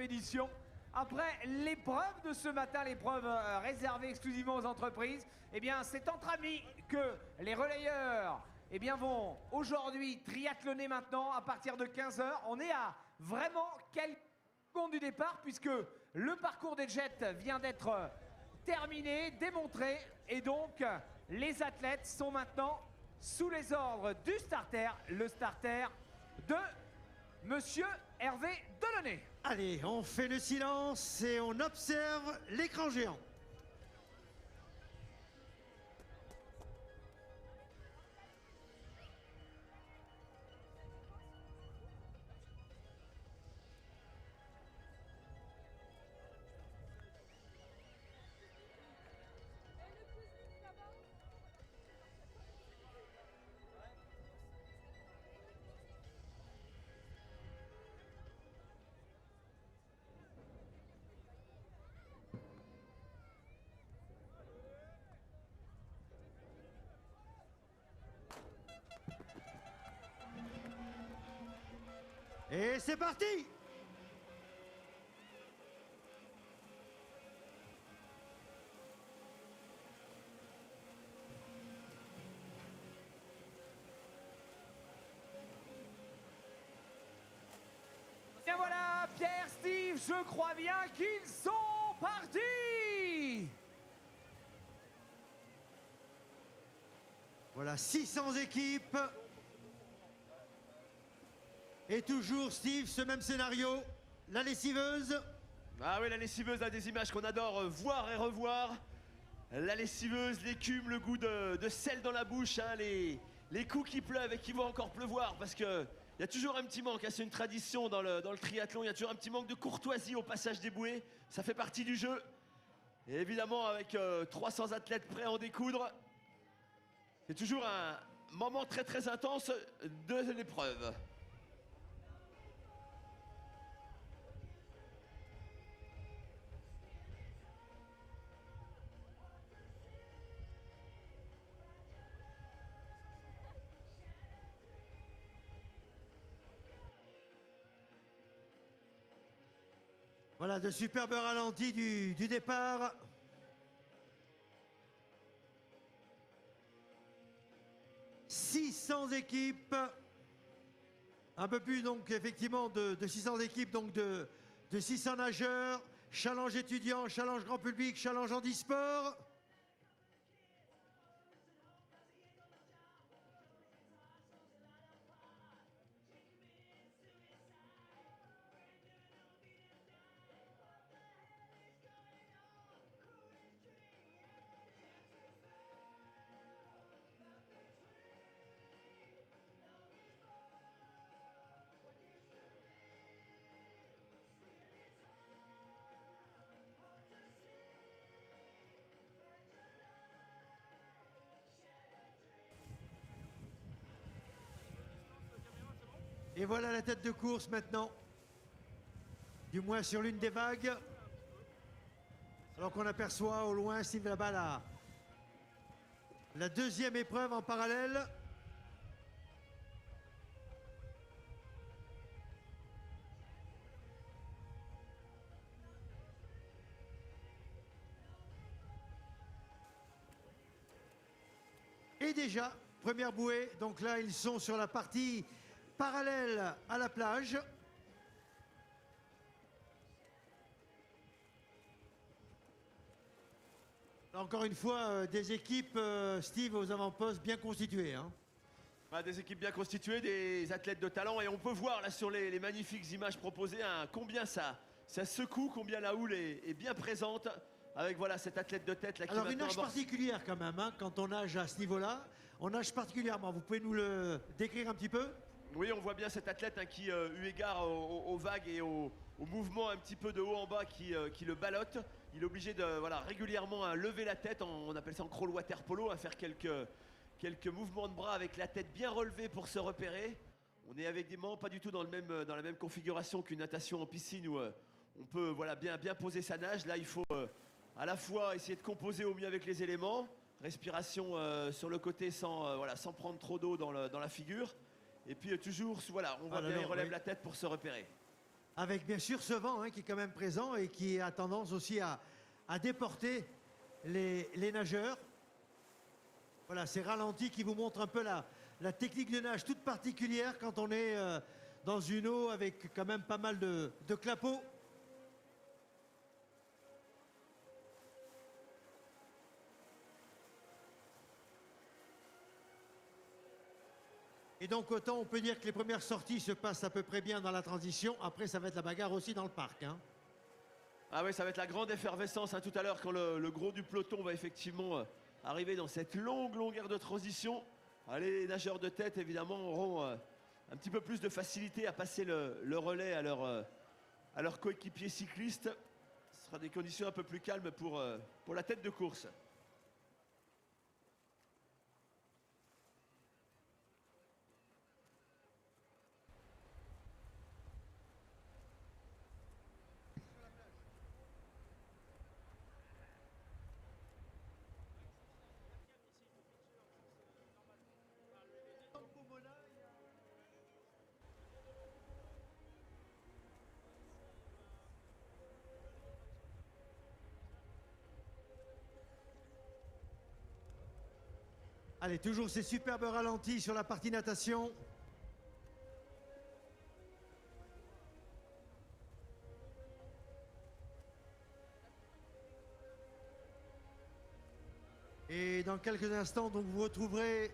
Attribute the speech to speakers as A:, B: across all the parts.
A: édition. Après l'épreuve de ce matin, l'épreuve réservée exclusivement aux entreprises, eh bien c'est entre amis que les relayeurs vont aujourd'hui triathlonner maintenant à partir de 15 h. On est à vraiment quelques secondes du départ puisque le parcours des jets vient d'être terminé, démontré et donc les athlètes sont maintenant sous les ordres du starter, le starter de Monsieur Hervé Delaunay.
B: Allez, on fait le silence et on observe l'écran géant. Et c'est parti!
A: Bien voilà, Pierre, Steve, je crois bien qu'ils sont partis!
B: Voilà, 600 équipes. Et toujours, Steve, ce même scénario. La lessiveuse.
C: Ah oui, la lessiveuse a des images qu'on adore voir et revoir. La lessiveuse, l'écume, le goût de sel dans la bouche, hein, les coups qui pleuvent et qui vont encore pleuvoir parce que il y a toujours un petit manque, hein, c'est une tradition dans le triathlon, il y a toujours un petit manque de courtoisie au passage des bouées, ça fait partie du jeu. Et évidemment avec 300 athlètes prêts à en découdre, c'est toujours un moment très très intense de l'épreuve.
B: Voilà, de superbes ralentis du départ. « 600 équipes. Un peu plus donc effectivement de 600 équipes, donc de 600 nageurs. Challenge étudiant, challenge grand public, challenge handisport. Et voilà la tête de course maintenant, du moins sur l'une des vagues. Alors qu'on aperçoit au loin, Steve, là-bas, la deuxième épreuve en parallèle. Et déjà, première bouée, donc là ils sont sur la partie parallèle à la plage. Encore une fois, des équipes, Steve, aux avant-postes bien constituées. Hein.
C: Ah, des équipes bien constituées, des athlètes de talent. Et on peut voir là sur les magnifiques images proposées hein, combien ça secoue, combien la houle est bien présente. Avec voilà cet athlète de tête là qui
B: alors une nage particulière quand même, hein, quand on nage à ce niveau-là, on nage particulièrement. Vous pouvez nous le décrire un petit peu?
C: Oui, on voit bien cet athlète hein, qui, eu égard aux vagues et au mouvement un petit peu de haut en bas qui le ballotte, il est obligé de voilà, régulièrement hein, lever la tête, on appelle ça en crawl water polo, à faire quelques mouvements de bras avec la tête bien relevée pour se repérer. On est avec des membres pas du tout dans la même configuration qu'une natation en piscine où on peut voilà, bien poser sa nage. Là, il faut à la fois essayer de composer au mieux avec les éléments, respiration sur le côté sans prendre trop d'eau dans la figure. Et puis toujours, voilà, on voit bien, il relève la tête pour se repérer.
B: avec bien sûr ce vent qui est quand même présent et qui a tendance aussi à déporter les nageurs. Voilà, ces ralentis qui vous montrent un peu la technique de nage toute particulière quand on est dans une eau avec quand même pas mal de clapots. Et donc autant on peut dire que les premières sorties se passent à peu près bien dans la transition. Après ça va être la bagarre aussi dans le parc.
C: Ah oui, ça va être la grande effervescence tout à l'heure quand le gros du peloton va effectivement arriver dans cette longue longueur de transition. Les nageurs de tête évidemment auront un petit peu plus de facilité à passer le relais à leurs coéquipiers cyclistes. Ce sera des conditions un peu plus calmes pour la tête de course.
B: Allez, toujours ces superbes ralentis sur la partie natation. Et dans quelques instants, donc, vous retrouverez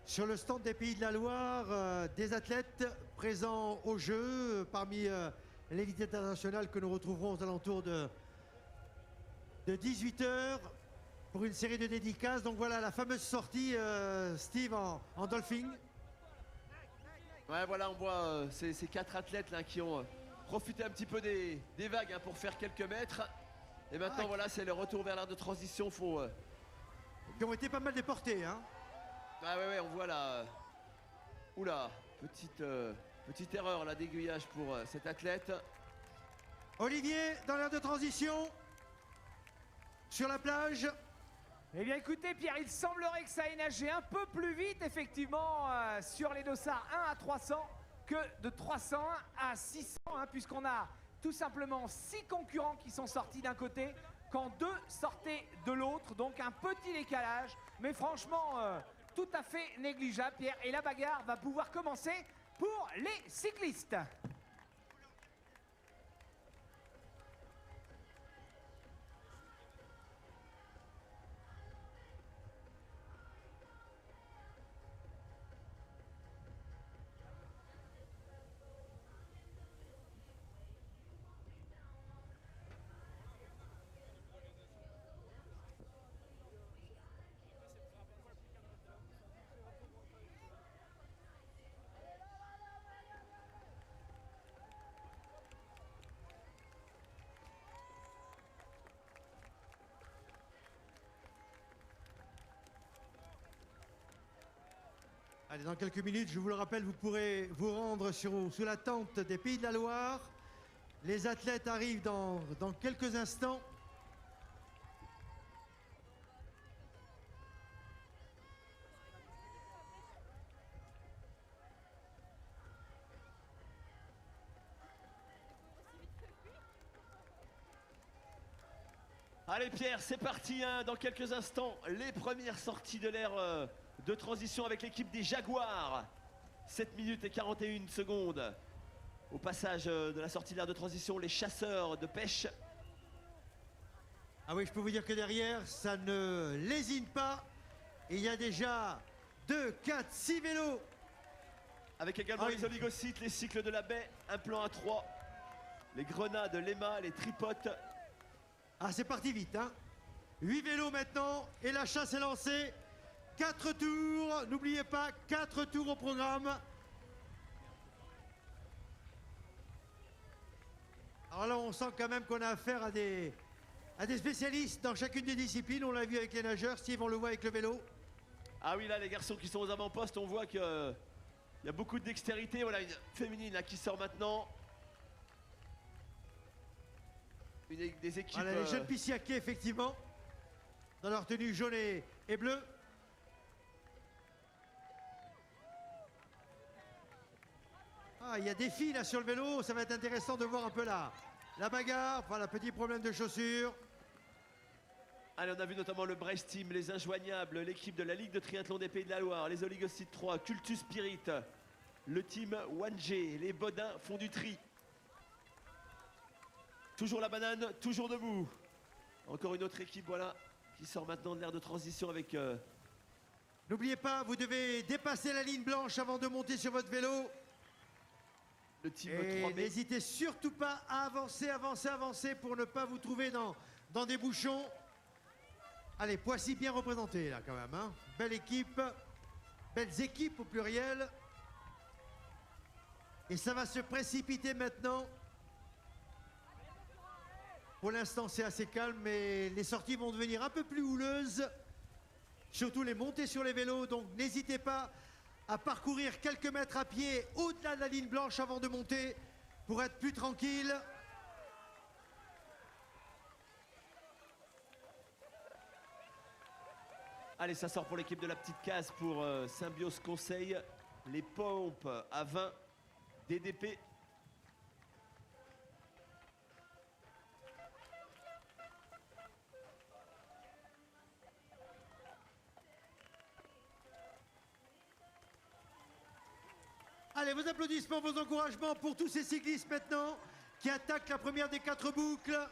B: sur le stand des Pays de la Loire des athlètes présents au jeu parmi l'élite internationale que nous retrouverons aux alentours de 18 h pour une série de dédicaces. Donc voilà la fameuse sortie, Steve, en dolphin.
C: Ouais, voilà, on voit ces 4 athlètes là qui ont profité un petit peu des vagues pour faire quelques mètres. Et maintenant, voilà, c'est le retour vers l'aire de transition.
B: Qui ont été pas mal déportés.
C: Ah ouais, on voit là. Oula, petite erreur là d'aiguillage pour cet athlète.
B: Olivier, dans l'aire de transition, sur la plage.
A: Eh bien écoutez Pierre, il semblerait que ça ait nagé un peu plus vite effectivement sur les dossards 1 à 300 que de 301 à 600 puisqu'on a tout simplement 6 concurrents qui sont sortis d'un côté quand 2 sortaient de l'autre, donc un petit décalage mais franchement tout à fait négligeable Pierre, et la bagarre va pouvoir commencer pour les cyclistes.
B: Allez, dans quelques minutes, je vous le rappelle, vous pourrez vous rendre sous la tente des Pays de la Loire. Les athlètes arrivent dans quelques instants.
C: Allez Pierre, c'est parti dans quelques instants, les premières sorties de l'aire de transition avec l'équipe des Jaguars. 7 minutes et 41 secondes. Au passage de la sortie de l'aire de transition, les chasseurs de pêche.
B: Ah oui, je peux vous dire que derrière, ça ne lésine pas. Et il y a déjà 2, 4, 6 vélos.
C: Avec également les oligocytes, les cycles de la baie, un plan à 3. Les grenades, les mâts, les tripotes.
B: Ah, c'est parti vite, 8 vélos maintenant, et la chasse est lancée. 4 tours, n'oubliez pas, 4 tours au programme. Alors là, on sent quand même qu'on a affaire à des spécialistes dans chacune des disciplines. On l'a vu avec les nageurs, Steve, on le voit avec le vélo.
C: Ah oui, là, les garçons qui sont aux avant-postes, on voit qu'il y a beaucoup de dextérité. Voilà, une féminine là, qui sort maintenant. Des équipes...
B: Voilà, les jeunes pissiaquais, effectivement, dans leur tenue jaune et bleue. Ah, il y a des filles là sur le vélo, ça va être intéressant de voir un peu là. La bagarre, voilà, petit problème de chaussures.
C: Allez, on a vu notamment le Brest Team, les Injoignables, l'équipe de la Ligue de Triathlon des Pays de la Loire, les Oligocides 3, Cultus Spirit, le team 1G, les Bodins font du tri. Toujours la banane, toujours debout. Encore une autre équipe, voilà, qui sort maintenant de l'aire de transition avec...
B: N'oubliez pas, vous devez dépasser la ligne blanche avant de monter sur votre vélo.
C: le team
B: Et
C: 3B.
B: n'hésitez surtout pas à avancer, avancer, avancer pour ne pas vous trouver dans des bouchons. Allez, Poissy bien représenté là quand même. Hein. Belle équipe, belles équipes au pluriel. Et ça va se précipiter maintenant. Pour l'instant, c'est assez calme, mais les sorties vont devenir un peu plus houleuses. Surtout les montées sur les vélos. Donc n'hésitez pas à parcourir quelques mètres à pied au-delà de la ligne blanche avant de monter pour être plus tranquille.
C: Allez, ça sort pour l'équipe de la petite case pour Symbiose Conseil. Les pompes à 20 DDP.
B: Allez, vos applaudissements, vos encouragements pour tous ces cyclistes maintenant qui attaquent la première des 4 boucles.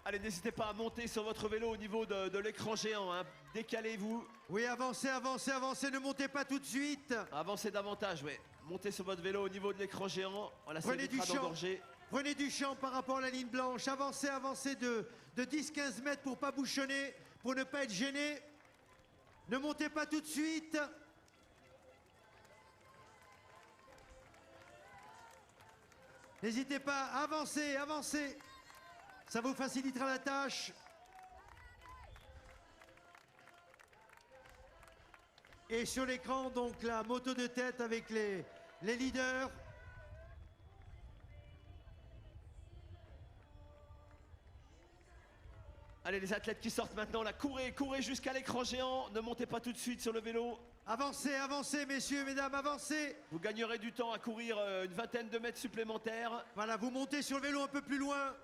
C: Allez, n'hésitez pas à monter sur votre vélo au niveau de l'écran géant. Hein. Décalez-vous.
B: Oui, avancez, avancez, avancez, ne montez pas tout de suite.
C: Avancez davantage, ouais. Montez sur votre vélo au niveau de l'écran géant. Voilà, ça
B: Prenez du
C: évitera
B: champ.
C: d'engorger.
B: Prenez du champ par rapport à la ligne blanche. Avancez, avancez de 10-15 mètres pour pas bouchonner, pour ne pas être gêné. Ne montez pas tout de suite. N'hésitez pas, avancez, avancez. Ça vous facilitera la tâche. Et sur l'écran, donc la moto de tête avec les leaders.
C: Allez, les athlètes qui sortent maintenant, là, courez, courez jusqu'à l'écran géant. Ne montez pas tout de suite sur le vélo.
B: Avancez, avancez, messieurs, mesdames, avancez.
C: Vous gagnerez du temps à courir une vingtaine de mètres supplémentaires.
B: Voilà, vous montez sur le vélo un peu plus loin.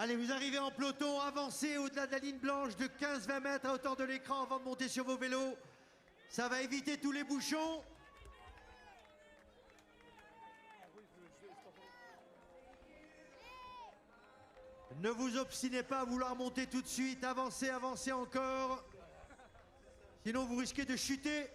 B: Allez, vous arrivez en peloton, avancez au-delà de la ligne blanche de 15-20 mètres à hauteur de l'écran avant de monter sur vos vélos. Ça va éviter tous les bouchons. Ne vous obstinez pas à vouloir monter tout de suite, avancez, avancez encore. Sinon, vous risquez de chuter.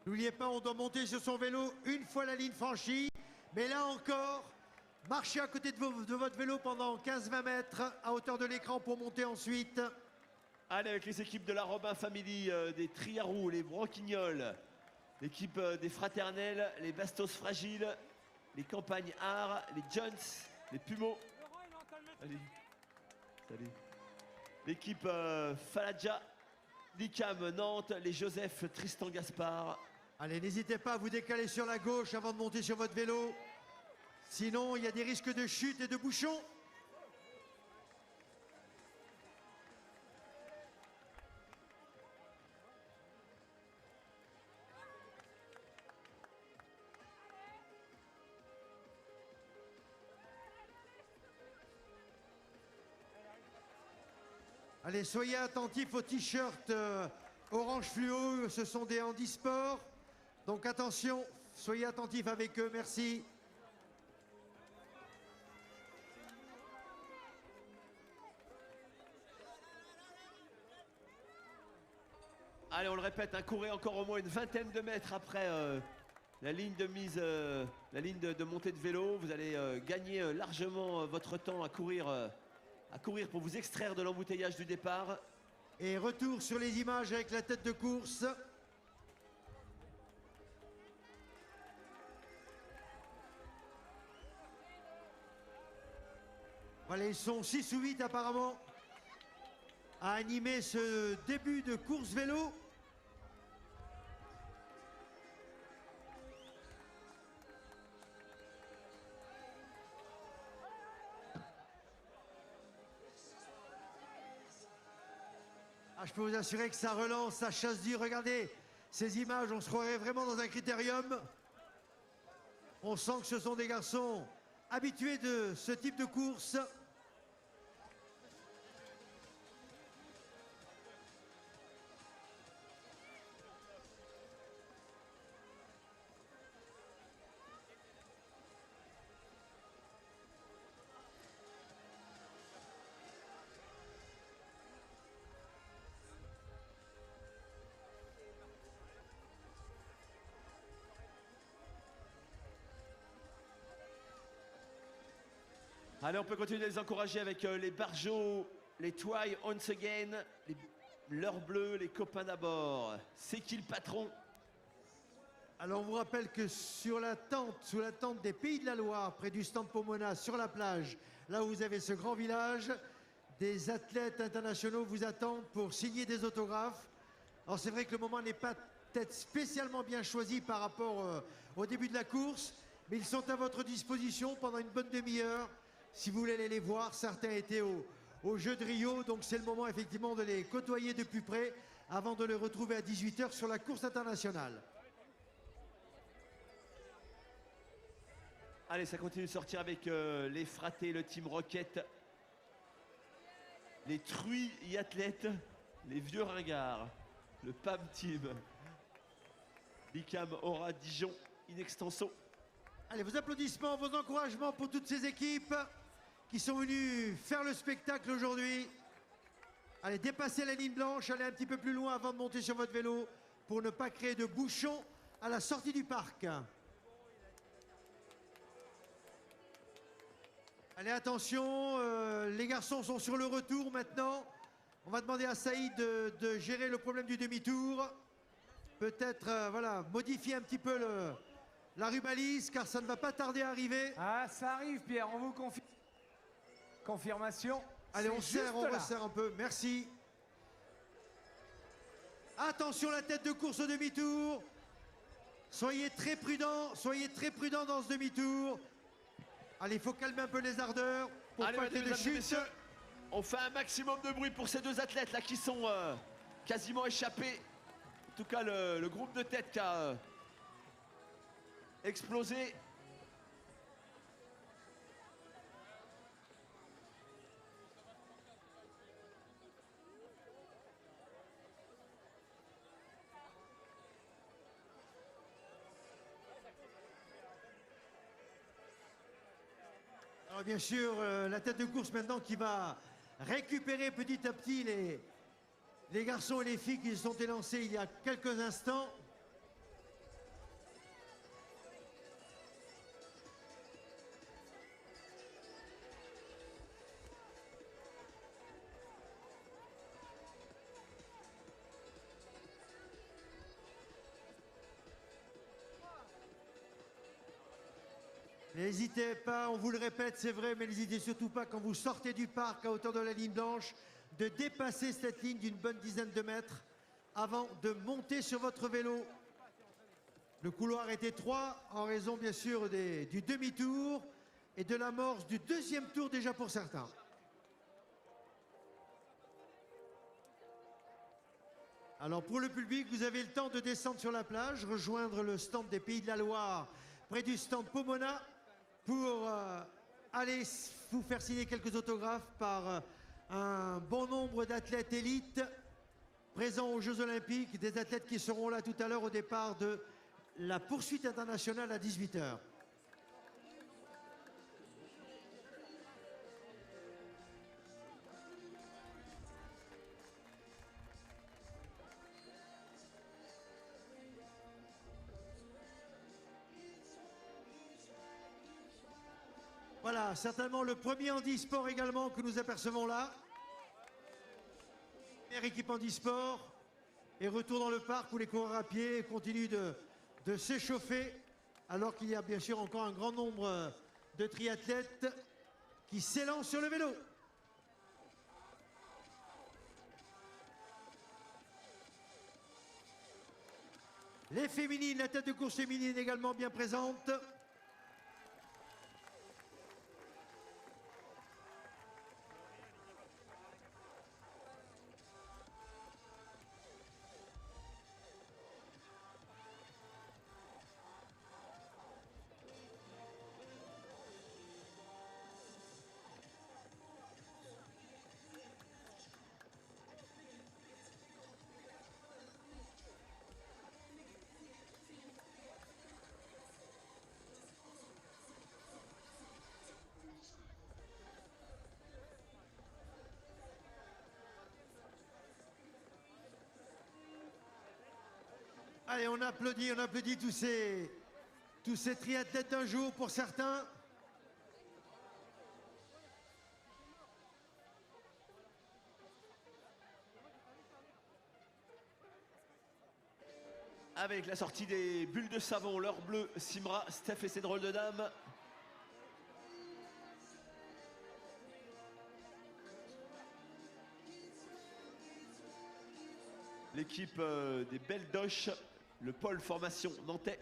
B: N'oubliez pas, on doit monter sur son vélo une fois la ligne franchie. Mais là encore, marchez à côté de votre vélo pendant 15-20 mètres à hauteur de l'écran pour monter ensuite.
C: Allez, avec les équipes de la Robin Family, des Triarous, les Branquignoles, l'équipe des Fraternels, les Bastos Fragiles, les Campagnes Art, les Jones, les Pumeaux. Allez. Salut. L'équipe Faladja, l'ICAM Nantes, les Joseph Tristan Gaspard.
B: Allez, n'hésitez pas à vous décaler sur la gauche avant de monter sur votre vélo. Sinon, il y a des risques de chute et de bouchons. Allez, soyez attentifs aux t-shirts orange fluo, ce sont des handisports. Donc attention, soyez attentifs avec eux, merci.
C: Allez, on le répète, hein, courez encore au moins une vingtaine de mètres après la ligne de mise, la ligne de montée de vélo. Vous allez gagner largement votre temps à courir pour vous extraire de l'embouteillage du départ.
B: Et retour sur les images avec la tête de course. Voilà, ils sont 6 ou 8 apparemment à animer ce début de course vélo. Ah, je peux vous assurer que ça relance, ça chasse du. Regardez ces images, on se croirait vraiment dans un critérium. On sent que ce sont des garçons habitués de ce type de course.
C: Allez, on peut continuer de les encourager avec les Barjots, les Twy Once Again, les L'Heure Bleue, les copains d'abord. C'est qui le patron?
B: Alors on vous rappelle que sur la tente, sous la tente des Pays de la Loire, près du stand Pomona, sur la plage, là où vous avez ce grand village, des athlètes internationaux vous attendent pour signer des autographes. Alors c'est vrai que le moment n'est pas peut-être spécialement bien choisi par rapport au début de la course, mais ils sont à votre disposition pendant une bonne demi-heure. Si vous voulez aller les voir, certains étaient au Jeux de Rio, donc c'est le moment effectivement de les côtoyer de plus près avant de les retrouver à 18 h sur la course internationale.
C: Allez, ça continue de sortir avec les fratés, le Team Rocket, les Truy-athlètes, les vieux ringards, le PAM Team, Bicam, Aura, Dijon, in extenso.
B: Allez, vos applaudissements, vos encouragements pour toutes ces équipes qui sont venues faire le spectacle aujourd'hui. Allez, dépassez la ligne blanche, allez un petit peu plus loin avant de monter sur votre vélo pour ne pas créer de bouchons à la sortie du parc. Allez, attention, les garçons sont sur le retour maintenant. On va demander à Saïd de gérer le problème du demi-tour. Peut-être, voilà, modifier un petit peu la rubalise, car ça ne va pas tarder à arriver.
A: Ah, ça arrive, Pierre, on vous confirme. Confirmation.
B: Allez, on serre, on
A: là.
B: resserre un peu, merci. Attention, la tête de course au demi-tour. Soyez très prudents dans ce demi-tour. Allez, il faut calmer un peu les ardeurs pour
C: Allez,
B: pas qu'il y ait de
C: mesdames et
B: chute.
C: messieurs, on fait un maximum de bruit pour ces deux athlètes là qui sont quasiment échappés. En tout cas, le groupe de tête qui a explosé.
B: Alors bien sûr, la tête de course maintenant qui va récupérer petit à petit les garçons et les filles qui se sont élancés il y a quelques instants. N'hésitez pas, on vous le répète, c'est vrai, mais n'hésitez surtout pas quand vous sortez du parc à hauteur de la ligne blanche de dépasser cette ligne d'une bonne dizaine de mètres avant de monter sur votre vélo. Le couloir est étroit en raison bien sûr du demi-tour et de l'amorce du deuxième tour déjà pour certains. Alors pour le public, vous avez le temps de descendre sur la plage, rejoindre le stand des Pays de la Loire près du stand Pomona pour aller vous faire signer quelques autographes par un bon nombre d'athlètes élites présents aux Jeux Olympiques, des athlètes qui seront là tout à l'heure au départ de la poursuite internationale à 18 h. Voilà, certainement le premier handisport également que nous apercevons là. Mais dernière équipe en e-sport. Et retour dans le parc où les coureurs à pied continuent de s'échauffer. Alors qu'il y a bien sûr encore un grand nombre de triathlètes qui s'élancent sur le vélo. Les féminines, la tête de course féminine également bien présente. Allez, on applaudit tous ces triathlètes d'un jour pour certains.
C: Avec la sortie des bulles de savon, l'heure bleue, Simra, Steph et ses drôles de dames. L'équipe des Belles Doches, le pôle formation nantais.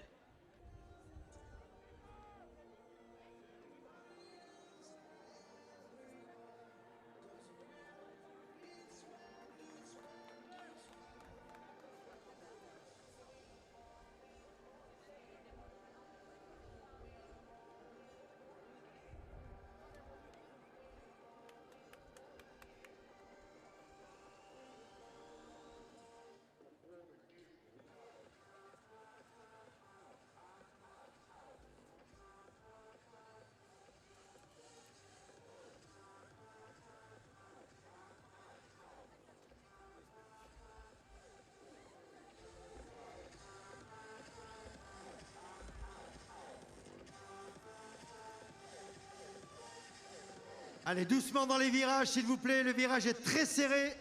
B: Allez, doucement dans les virages, s'il vous plaît. Le virage est très serré.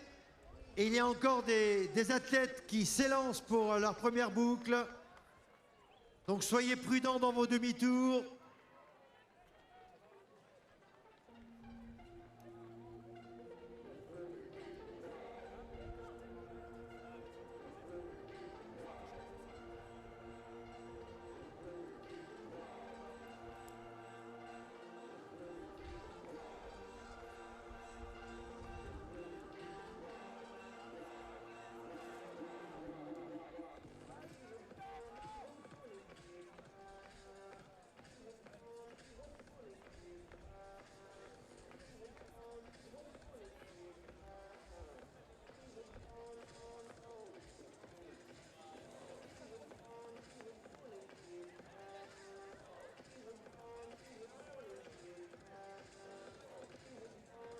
B: Et il y a encore des athlètes qui s'élancent pour leur première boucle. Donc soyez prudents dans vos demi-tours.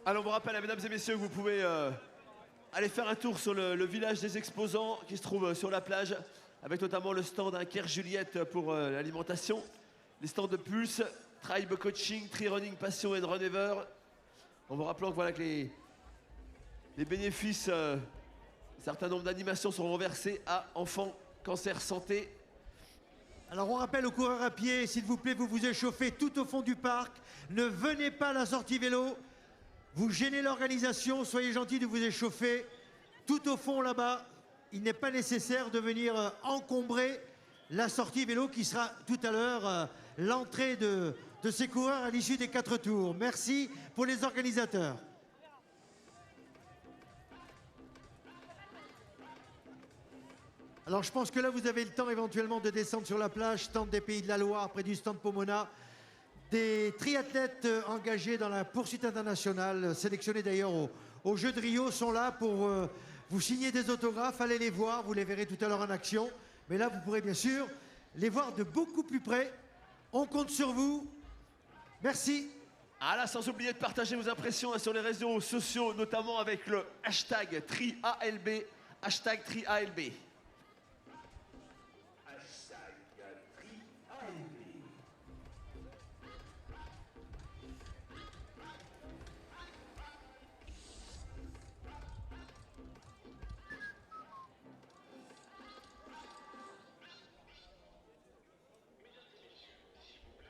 C: Alors on vous rappelle, mesdames et messieurs, que vous pouvez aller faire un tour sur le village des exposants qui se trouve sur la plage, avec notamment le stand à Caire Juliette pour l'alimentation, les stands de Pulse, Tribe Coaching, Tri Running Passion et Run Ever. En vous rappelant que, voilà, que les bénéfices, un certain nombre d'animations seront reversés à Enfants Cancer Santé.
B: Alors on rappelle aux coureurs à pied, s'il vous plaît, vous vous échauffez tout au fond du parc. Ne venez pas à la sortie vélo. Vous gênez l'organisation, soyez gentils de vous échauffer tout au fond là-bas. Il n'est pas nécessaire de venir encombrer la sortie vélo qui sera tout à l'heure l'entrée de ces coureurs à l'issue des 4 tours. Merci pour les organisateurs. Alors je pense que là vous avez le temps éventuellement de descendre sur la plage, stand des Pays de la Loire, près du stand Pomona. Des triathlètes engagés dans la poursuite internationale, sélectionnés d'ailleurs aux Jeux de Rio, sont là pour vous signer des autographes. Allez les voir, vous les verrez tout à l'heure en action. Mais là, vous pourrez bien sûr les voir de beaucoup plus près. On compte sur vous. Merci.
C: Ah là, sans oublier de partager vos impressions sur les réseaux sociaux, notamment avec le hashtag TriALB. Hashtag TriALB.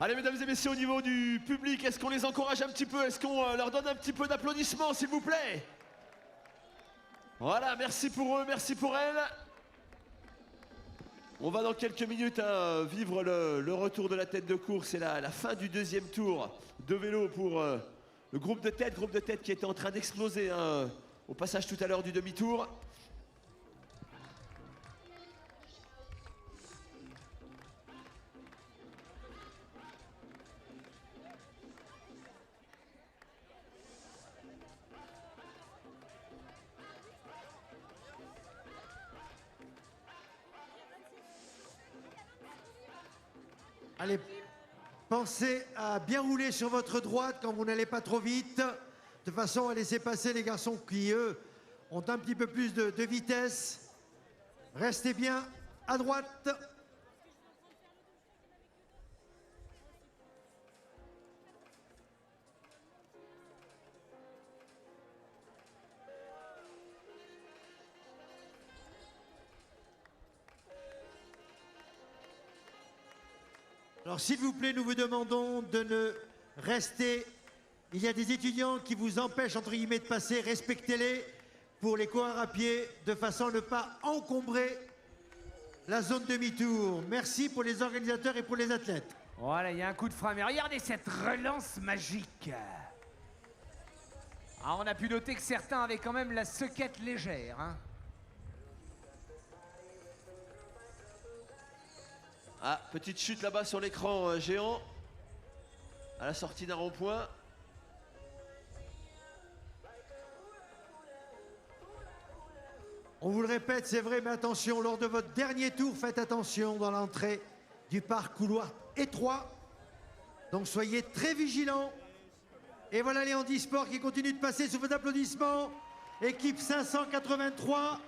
C: Allez, mesdames et messieurs, au niveau du public, est-ce qu'on les encourage un petit peu? Est-ce qu'on leur donne un petit peu d'applaudissements, s'il vous plaît? Voilà, merci pour eux, merci pour elles. On va dans quelques minutes vivre le retour de la tête de course et la fin du deuxième tour de vélo pour le groupe de tête qui était en train d'exploser au passage tout à l'heure du demi-tour.
B: Allez, pensez à bien rouler sur votre droite quand vous n'allez pas trop vite, de façon à laisser passer les garçons qui, eux, ont un petit peu plus de vitesse. Restez bien à droite. Alors, s'il vous plaît, nous vous demandons de ne rester. Il y a des étudiants qui vous empêchent, entre guillemets, de passer. Respectez-les pour les coureurs à pied, de façon à ne pas encombrer la zone demi-tour. Merci pour les organisateurs et pour les athlètes.
A: Voilà, il y a un coup de frein. Mais regardez cette relance magique. Ah, on a pu noter que certains avaient quand même la sequette légère. Hein.
C: Ah, petite chute là-bas sur l'écran géant, à la sortie d'un rond-point.
B: On vous le répète, c'est vrai, mais attention, lors de votre dernier tour, faites attention dans l'entrée du parc couloir étroit. Donc soyez très vigilants. Et voilà les handisports qui continuent de passer sous vos applaudissements. Équipe 583.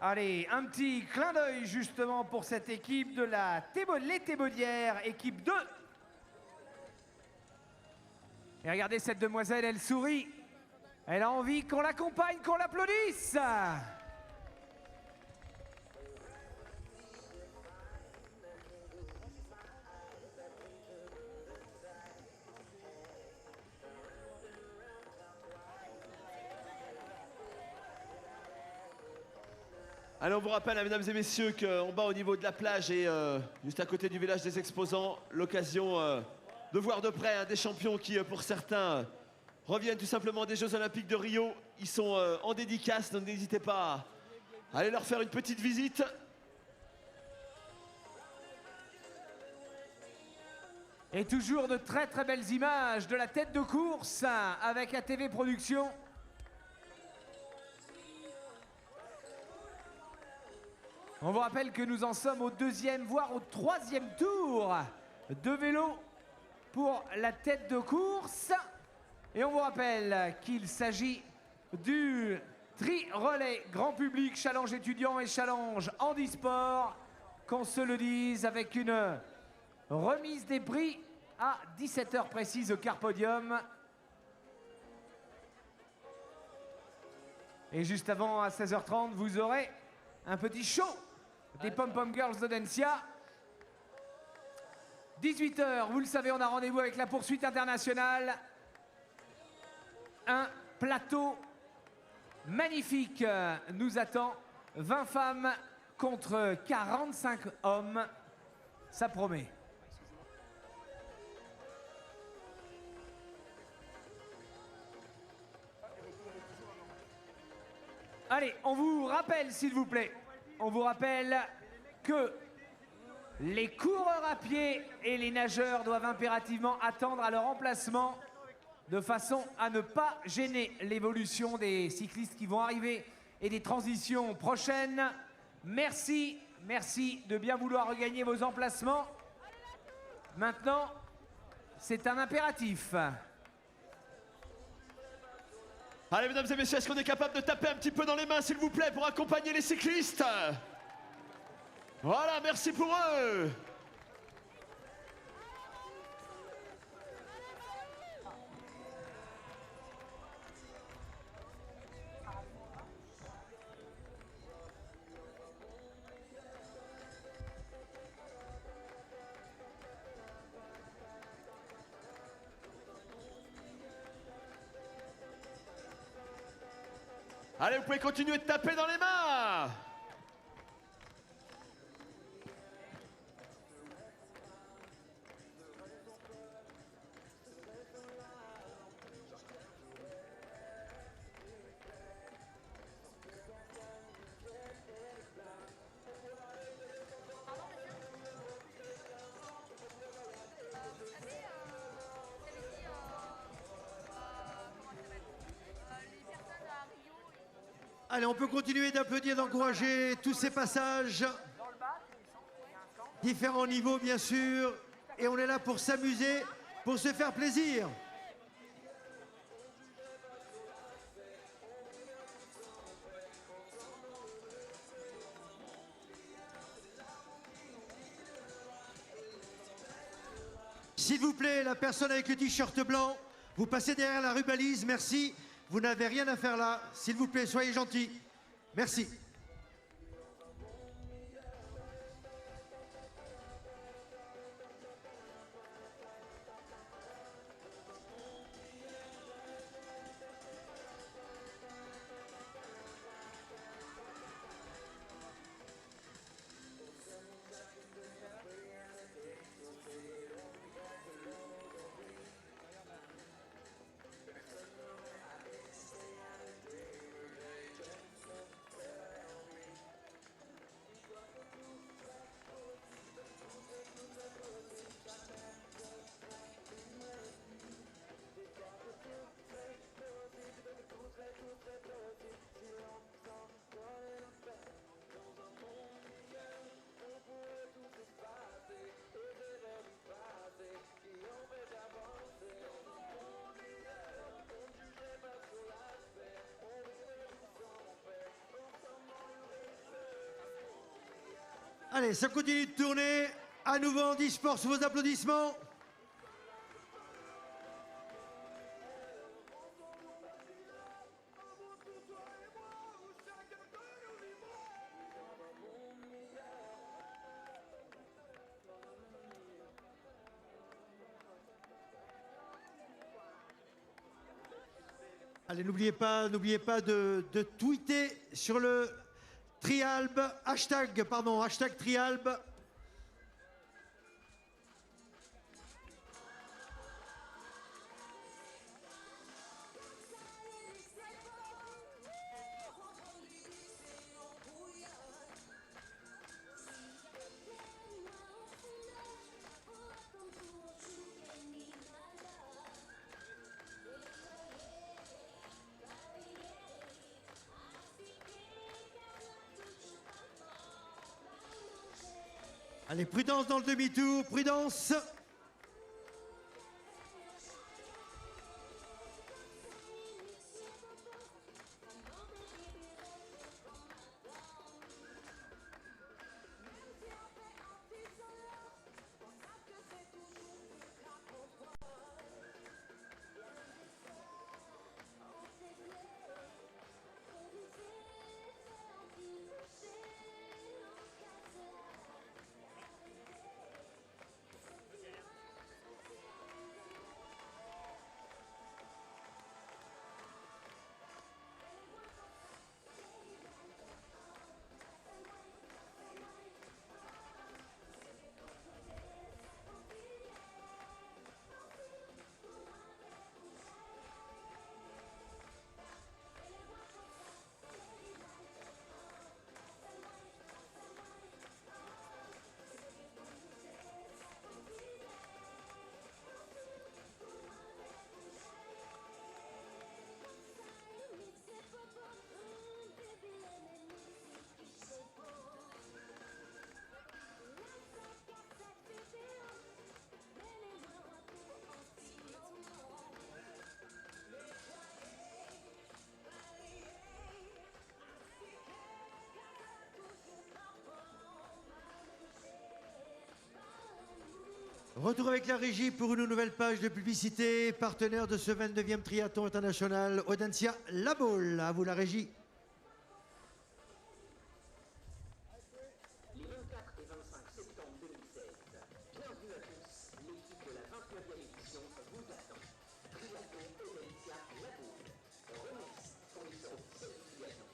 A: Allez, un petit clin d'œil justement pour cette équipe de les Thébaudières, équipe 2. Et regardez cette demoiselle, elle sourit. Elle a envie qu'on l'accompagne, qu'on l'applaudisse.
C: Allez, on vous rappelle, mesdames et messieurs, qu'en bas au niveau de la plage et juste à côté du village des exposants, l'occasion de voir de près des champions qui, pour certains, reviennent tout simplement des Jeux Olympiques de Rio. Ils sont en dédicace, donc n'hésitez pas à aller leur faire une petite visite.
A: Et toujours de très très belles images de la tête de course avec ATV Productions. On vous rappelle que nous en sommes au deuxième, voire au troisième tour de vélo pour la tête de course. Et on vous rappelle qu'il s'agit du tri-relais grand public, challenge étudiant et challenge handisport. Qu'on se le dise, avec une remise des prix à 17h précise au Carpodium. Et juste avant, à 16h30, vous aurez un petit show des Pom Pom Girls d'Audencia. 18h, vous le savez, on a rendez-vous avec la poursuite internationale. Un plateau magnifique nous attend. 20 femmes contre 45 hommes. Ça promet. Allez, on vous rappelle, s'il vous plaît, on vous rappelle que les coureurs à pied et les nageurs doivent impérativement attendre à leur emplacement de façon à ne pas gêner l'évolution des cyclistes qui vont arriver et des transitions prochaines. Merci, merci de bien vouloir regagner vos emplacements. Maintenant, c'est un impératif.
C: Allez, mesdames et messieurs, est-ce qu'on est capable de taper un petit peu dans les mains, s'il vous plaît, pour accompagner les cyclistes? Voilà, merci pour eux. Allez, vous pouvez continuer de taper dans les mains.
B: Allez, on peut continuer d'applaudir, d'encourager tous ces passages. Différents niveaux, bien sûr. Et on est là pour s'amuser, pour se faire plaisir. S'il vous plaît, la personne avec le t-shirt blanc, vous passez derrière la rubalise, merci. Vous n'avez rien à faire là. S'il vous plaît, soyez gentils. Merci. Allez, ça continue de tourner. À nouveau en e-sport sous vos applaudissements. Allez, n'oubliez pas de tweeter sur le Trialb, hashtag Trialb. Allez, prudence dans le demi-tour, prudence. Retour avec la régie pour une nouvelle page de publicité, partenaire de ce 29e triathlon international, Audencia La Baule. À vous la régie.
D: Les 24 et 25 septembre 2016. Bienvenue à tous, l'équipe de la 29e édition vous attend. Triathlon Audencia La Baule. On remercie fournisseur officiel du triathlon.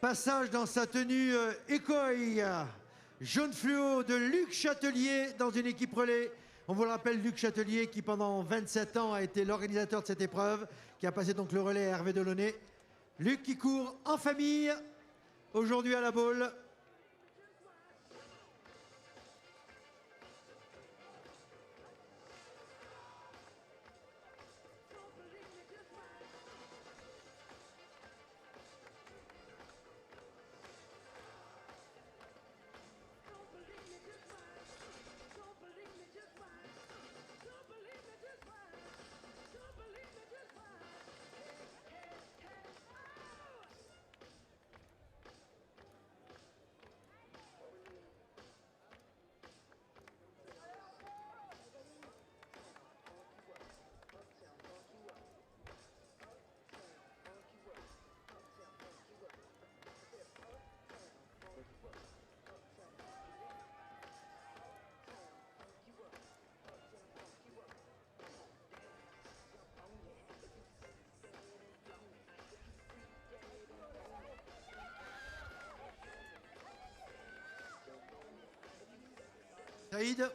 B: Passage dans sa tenue écoille jaune fluo de Luc Châtelier dans une équipe relais. On vous le rappelle, Luc Châtelier qui pendant 27 ans a été l'organisateur de cette épreuve, qui a passé donc le relais à Hervé Delaunay. Luc qui court en famille aujourd'hui à la Baule. Saïd.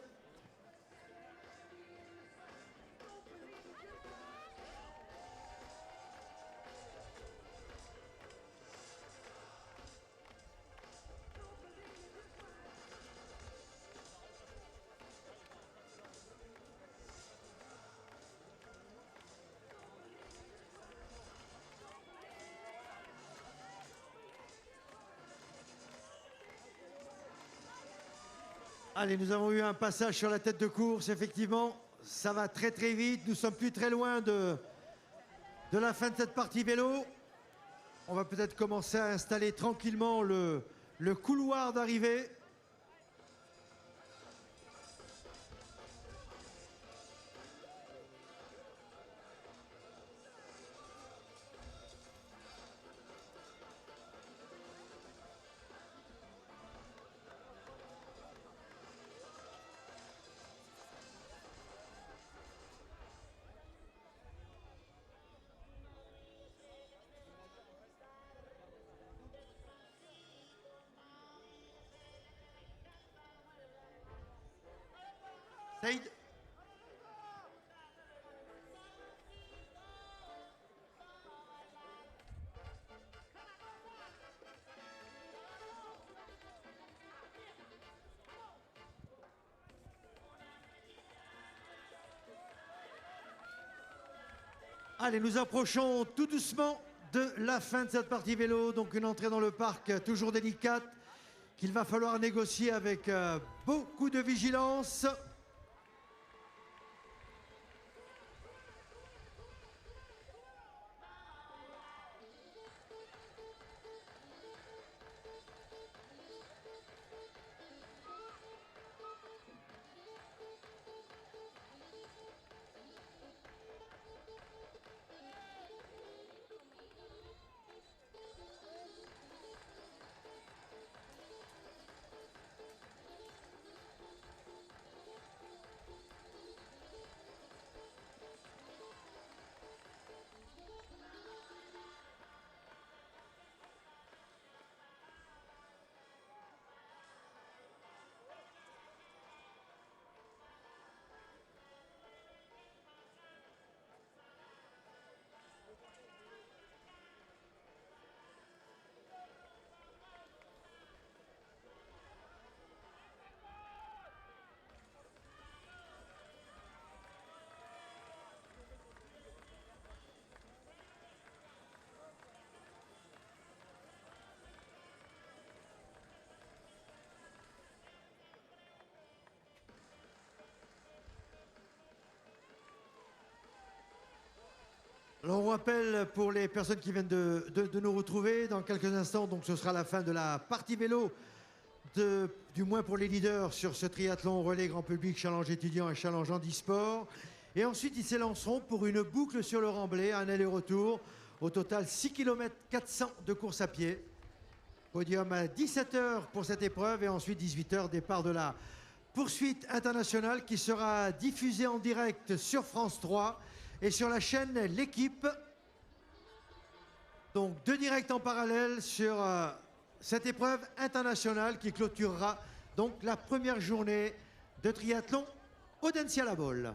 B: Allez, nous avons eu un passage sur la tête de course, effectivement, ça va très très vite, nous sommes plus très loin de la fin de cette partie vélo. On va peut-être commencer à installer tranquillement le couloir d'arrivée. Saïd. Allez, nous approchons tout doucement de la fin de cette partie vélo. Donc une entrée dans le parc toujours délicate qu'il va falloir négocier avec beaucoup de vigilance. Alors on rappelle pour les personnes qui viennent de nous retrouver, dans quelques instants, donc ce sera la fin de la partie vélo, du moins pour les leaders sur ce triathlon relais grand public, challenge étudiant et challenge handisport. Et ensuite ils s'élanceront pour une boucle sur le remblai, un aller-retour, au total 6 km 400 de course à pied. Podium à 17h pour cette épreuve et ensuite 18h, départ de la poursuite internationale qui sera diffusée en direct sur France 3 et sur la chaîne L'Équipe. Donc 2 directs en parallèle sur cette épreuve internationale qui clôturera donc la première journée de triathlon Audencia Ball.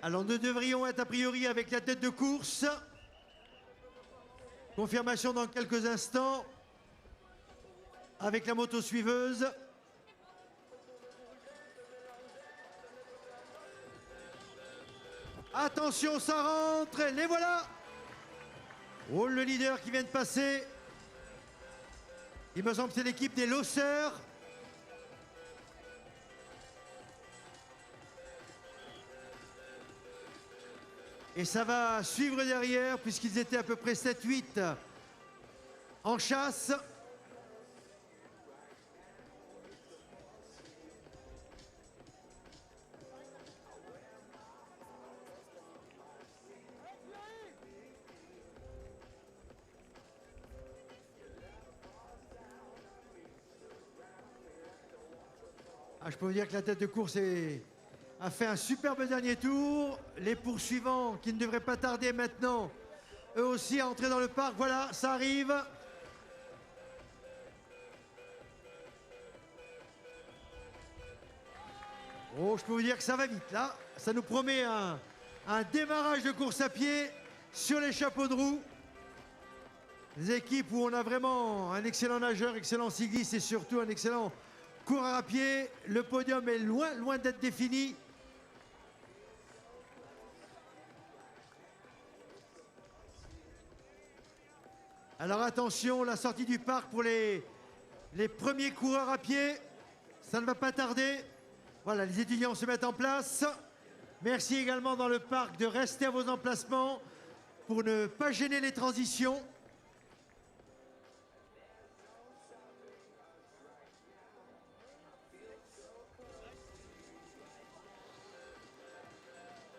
B: Alors nous devrions être a priori avec la tête de course. Confirmation dans quelques instants avec la moto suiveuse. Attention, ça rentre, les voilà. Oh, le leader qui vient de passer. Il me semble que c'est l'équipe des Losseurs. Et ça va suivre derrière puisqu'ils étaient à peu près 7-8 en chasse. Ah, je peux vous dire que la tête de course a fait un superbe dernier tour. Les poursuivants qui ne devraient pas tarder maintenant, eux aussi à entrer dans le parc. Voilà, ça arrive. Oh, je peux vous dire que ça va vite là. Ça nous promet un démarrage de course à pied sur les chapeaux de roue. Des équipes où on a vraiment un excellent nageur, excellent cycliste et surtout un excellent coureur à pied. Le podium est loin, loin d'être défini. Alors attention, la sortie du parc pour les premiers coureurs à pied. Ça ne va pas tarder. Voilà, les étudiants se mettent en place. Merci également dans le parc de rester à vos emplacements pour ne pas gêner les transitions.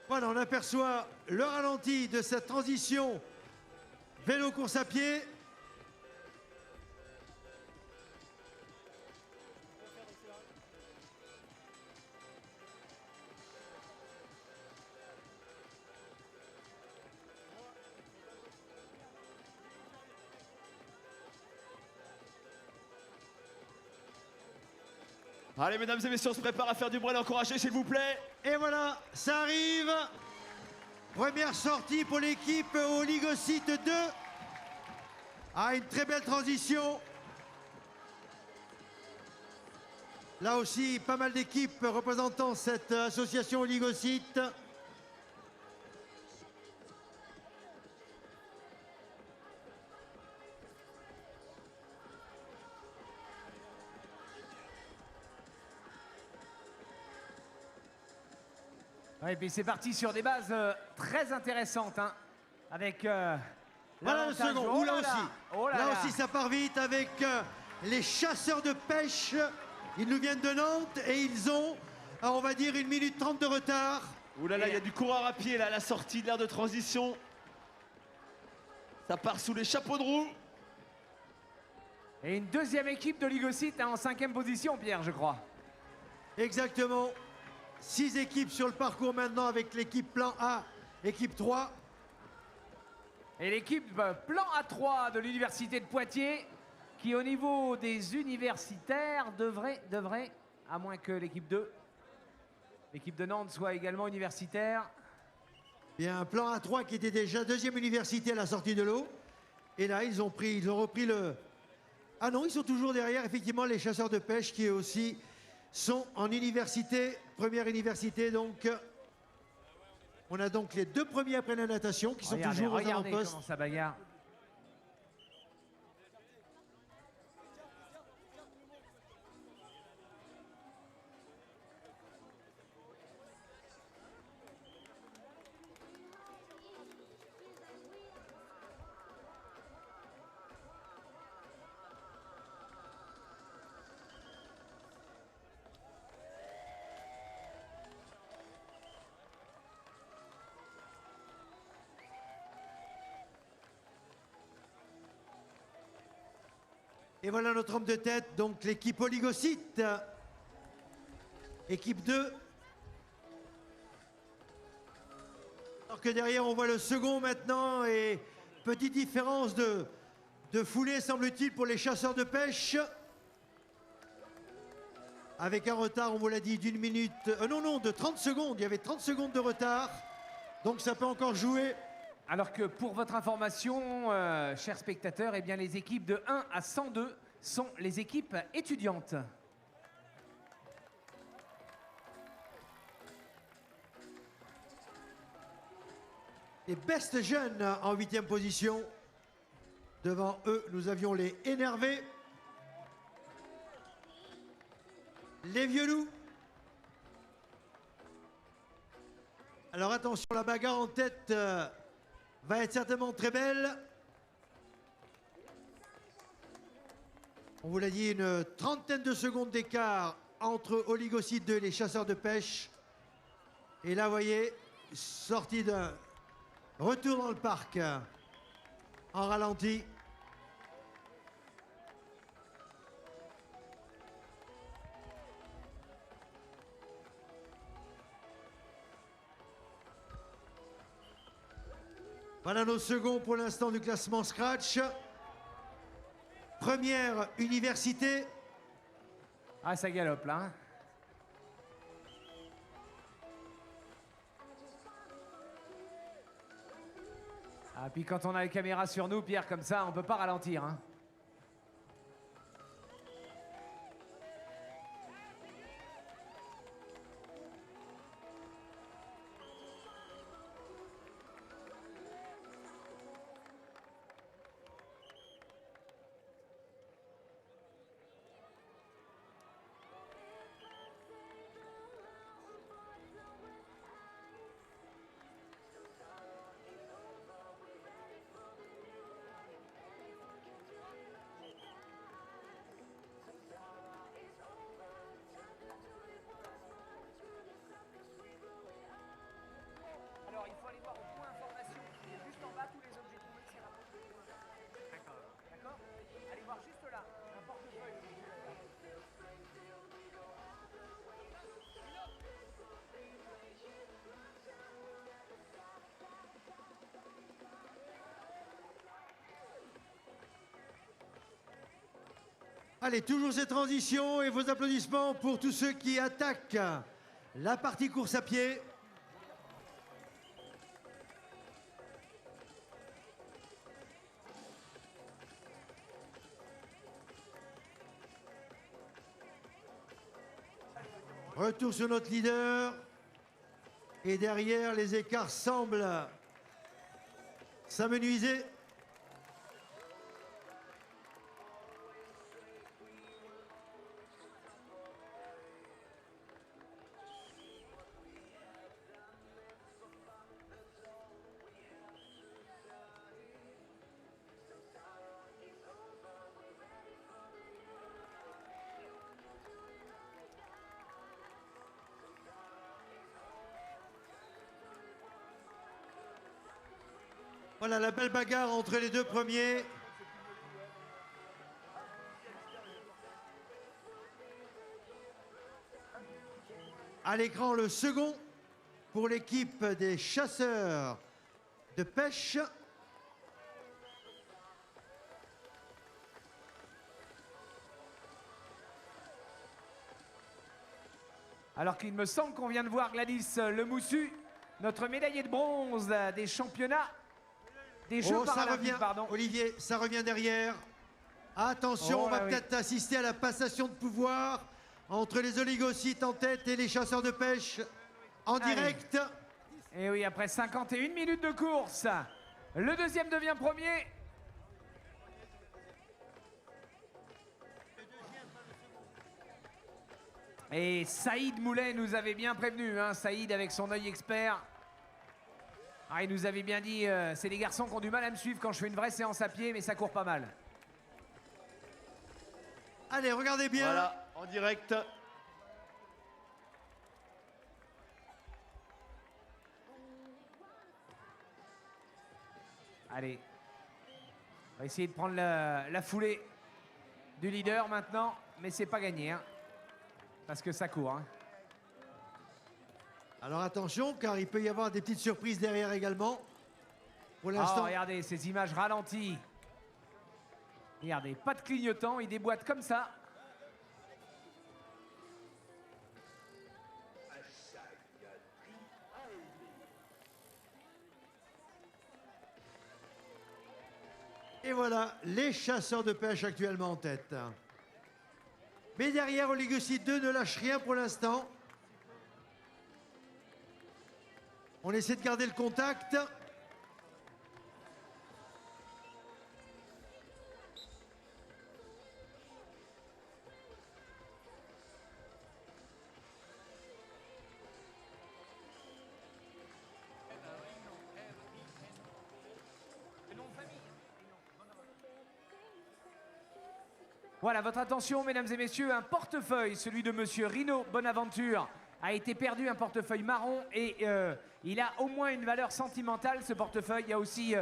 B: Voilà, on aperçoit le ralenti de cette transition vélo course à pied.
C: Allez, mesdames et messieurs, on se prépare à faire du bruit, encouragez s'il vous plaît.
B: Et voilà, ça arrive. Première sortie pour l'équipe Oligocite 2. Ah, une très belle transition. Là aussi, pas mal d'équipes représentant cette association Oligocite.
A: Ouais, et puis c'est parti sur des bases très intéressantes, hein, avec
B: Voilà le second.
A: Oh
B: Ouh, là
A: là
B: aussi.
A: là. Oh là
B: Là
A: là.
B: aussi, ça part vite avec les chasseurs de pêche. Ils nous viennent de Nantes et ils ont, on va dire, 1 minute 30 de retard.
C: Ouh là là, il y a du coureur à pied là, à la sortie de l'aire de transition. Ça part sous les chapeaux de roue.
A: Et une deuxième équipe de Ligocite en 5e position, Pierre, je crois.
B: Exactement. 6 équipes sur le parcours maintenant avec l'équipe plan A, équipe 3.
A: Et l'équipe plan A3 de l'Université de Poitiers, qui au niveau des universitaires devrait, à moins que l'équipe 2, l'équipe de Nantes soit également universitaire.
B: Il y a un plan A3 qui était déjà 2e université à la sortie de l'eau. Et là, ils ont repris le... Ah non, ils sont toujours derrière, effectivement, les chasseurs de pêche qui eux aussi sont en université, première université. Donc, on a donc les 2 premiers après la natation qui sont toujours aux
A: Regardez
B: avant-postes.
A: comment ça bagarre.
B: Et voilà notre homme de tête, donc l'équipe Oligocyte. Équipe 2. Alors que derrière, on voit le second maintenant. Et petite différence de foulée, semble-t-il, pour les chasseurs de pêche. Avec un retard, on vous l'a dit, d'une minute... non, de 30 secondes. Il y avait 30 secondes de retard. Donc ça peut encore jouer.
A: Alors que pour votre information, chers spectateurs, eh bien, les équipes de 1 à 102 sont les équipes étudiantes.
B: Les Best Jeunes en 8e position. Devant eux, nous avions les Énervés. Les Vieux Loups. Alors attention, la bagarre en tête va être certainement très belle. On vous l'a dit, une trentaine de secondes d'écart entre Oligocyte 2 et les chasseurs de pêche. Et là, vous voyez, sortie d'un retour dans le parc en ralenti. Voilà nos seconds pour l'instant du classement Scratch. Première université.
A: Ah, ça galope là. Hein. Ah, puis quand on a les caméras sur nous, Pierre, comme ça, on peut pas ralentir. Hein. Alors, il faut aller voir au point information, qui est juste en bas, tous les objets trouvés, c'est rapproché. D'accord. D'accord. Allez voir juste là, un portefeuille.
B: Allez, toujours ces transitions et vos applaudissements pour tous ceux qui attaquent la partie course à pied. Retour sur notre leader. Et derrière, les écarts semblent s'amenuiser. Voilà la belle bagarre entre les deux premiers. À l'écran, le second pour l'équipe des chasseurs de pêche.
A: Alors qu'il me semble qu'on vient de voir Gladys Lemoussu, notre médaillée de bronze des championnats des Jeux
B: Oh, ça
A: paralympiques,
B: revient,
A: pardon.
B: Olivier, ça revient derrière. Attention,
A: Oh
B: on va
A: là, oui.
B: peut-être assister à la passation de pouvoir entre les oligocytes en tête et les chasseurs de pêche en
A: Allez.
B: direct.
A: Et oui, après 51 minutes de course, le deuxième devient premier. Et Saïd Moulet nous avait bien prévenu, hein, Saïd avec son œil expert. Ah, il nous avait bien dit, c'est les garçons qui ont du mal à me suivre quand je fais une vraie séance à pied, mais ça court pas mal.
B: Allez, regardez bien.
C: Voilà, en direct.
A: Allez, on va essayer de prendre la foulée. du leader maintenant, mais c'est pas gagné, hein, parce que ça court. Hein.
B: Alors attention, car il peut y avoir des petites surprises derrière également. Pour
A: Oh,
B: l'instant,
A: regardez ces images ralenties. Regardez, pas de clignotant, il déboîte comme ça.
B: et voilà, les chasseurs de pêche actuellement en tête. Mais derrière, Oligocide 2 ne lâche rien pour l'instant. On essaie de garder le contact.
A: Voilà, votre attention, mesdames et messieurs, un portefeuille, celui de monsieur Rino Bonaventure, a été perdu, un portefeuille marron, et il a au moins une valeur sentimentale, ce portefeuille. Il y a aussi,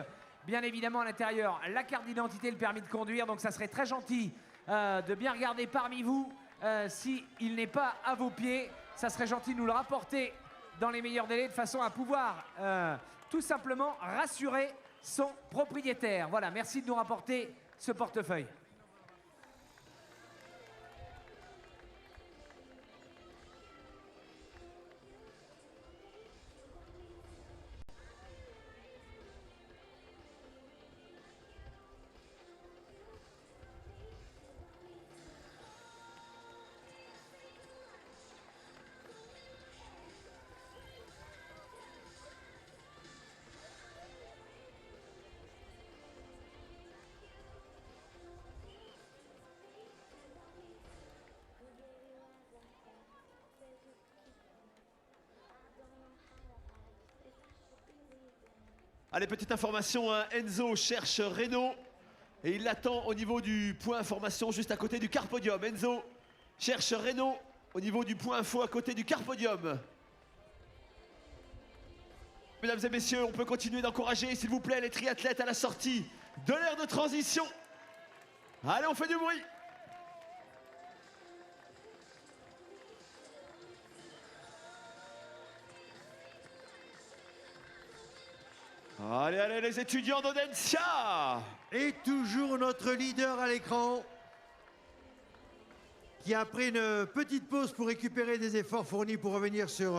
A: bien évidemment, à l'intérieur, la carte d'identité, le permis de conduire, donc ça serait très gentil de bien regarder parmi vous s'il n'est pas à vos pieds. Ça serait gentil de nous le rapporter dans les meilleurs délais, de façon à pouvoir tout simplement rassurer son propriétaire. Voilà, merci de nous rapporter ce portefeuille.
C: Allez, petite information, hein, Enzo cherche Renault et il l'attend au niveau du point information juste à côté du Carpodium. Enzo cherche Renault au niveau du point info à côté du Carpodium. Mesdames et messieurs, on peut continuer d'encourager, s'il vous plaît, les triathlètes à la sortie de l'ère de transition. Allez, on fait du bruit. Allez, allez, les étudiants d'Audencia!
B: Et toujours notre leader à l'écran, qui après une petite pause pour récupérer des efforts fournis pour revenir sur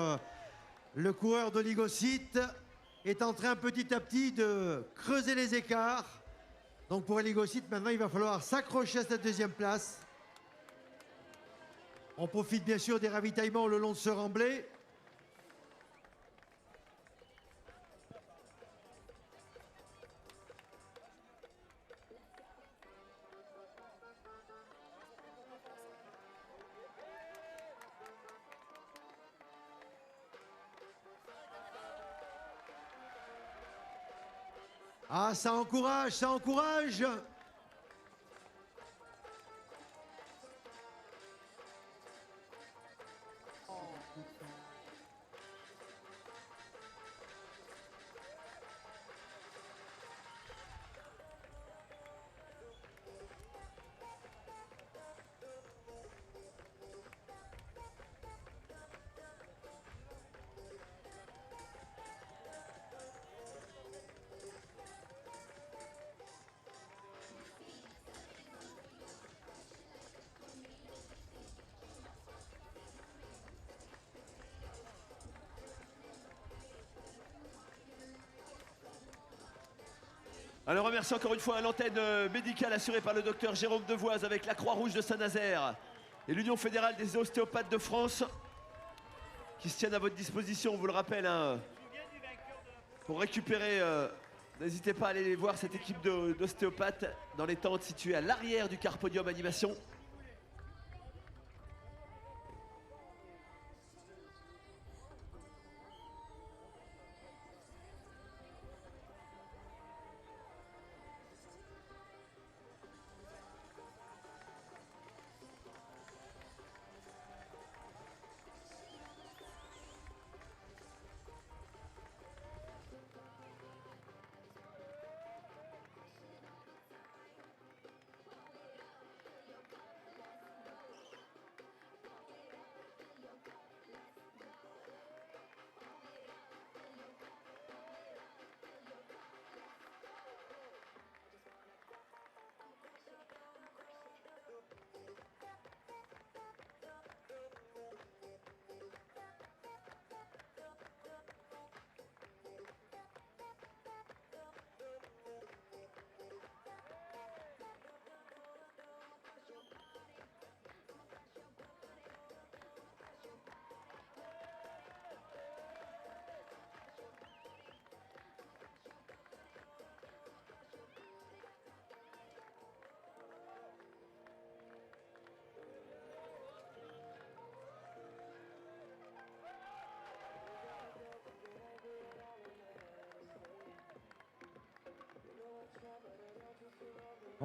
B: le coureur d'Oligocite, est en train petit à petit de creuser les écarts. Donc pour Oligocite, maintenant, il va falloir s'accrocher à cette deuxième place. On profite bien sûr des ravitaillements le long de ce remblai. Ah, ça encourage, ça encourage.
C: Alors, on remercie encore une fois l'antenne médicale assurée par le docteur Jérôme Devoise avec la Croix-Rouge de Saint-Nazaire et l'Union fédérale des ostéopathes de France qui se tiennent à votre disposition, on vous le rappelle, hein, pour récupérer. N'hésitez pas à aller voir cette équipe d'ostéopathes dans les tentes situées à l'arrière du Carpodium Animation.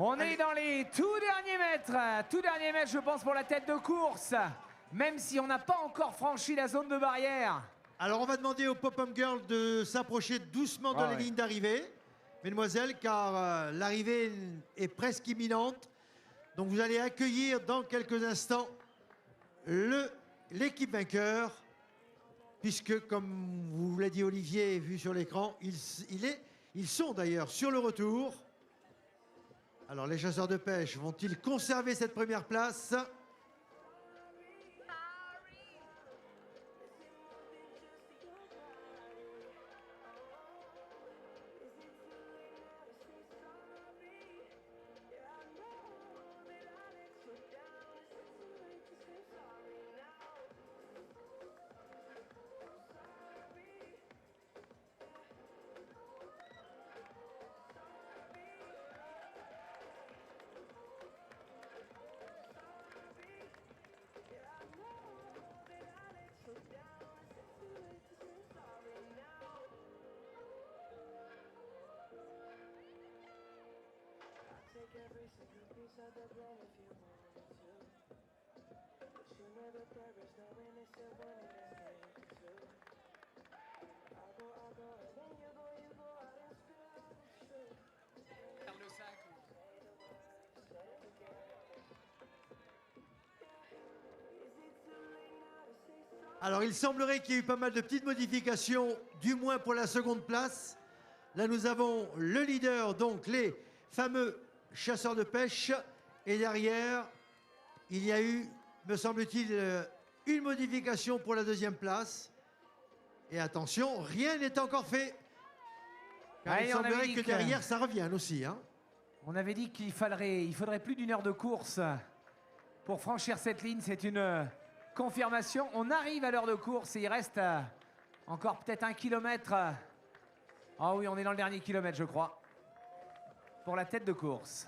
A: On est dans les tout derniers mètres, je pense, pour la tête de course, même si on n'a pas encore franchi la zone de barrière.
B: Alors on va demander aux Pop-Up Girls de s'approcher doucement dans les lignes d'arrivée, mesdemoiselles, car l'arrivée est presque imminente. Donc vous allez accueillir dans quelques instants l'équipe vainqueur, puisque comme vous l'a dit Olivier, vu sur l'écran, ils sont d'ailleurs sur le retour. Alors les chasseurs de pêche vont-ils conserver cette première place ? Alors, il semblerait qu'il y ait eu pas mal de petites modifications, du moins pour la seconde place. Là, nous avons le leader, donc les fameux chasseurs de pêche. Et derrière, il y a eu, me semble-t-il, une modification pour la deuxième place. Et attention, rien n'est encore fait. Car il semblerait que derrière, ça revienne aussi. Hein.
A: On avait dit qu'il faudrait plus d'1 heure de course pour franchir cette ligne. C'est une confirmation. On arrive à l'heure de course et il reste encore peut-être 1 kilomètre. Ah oui, on est dans le dernier kilomètre, je crois, pour la tête de course.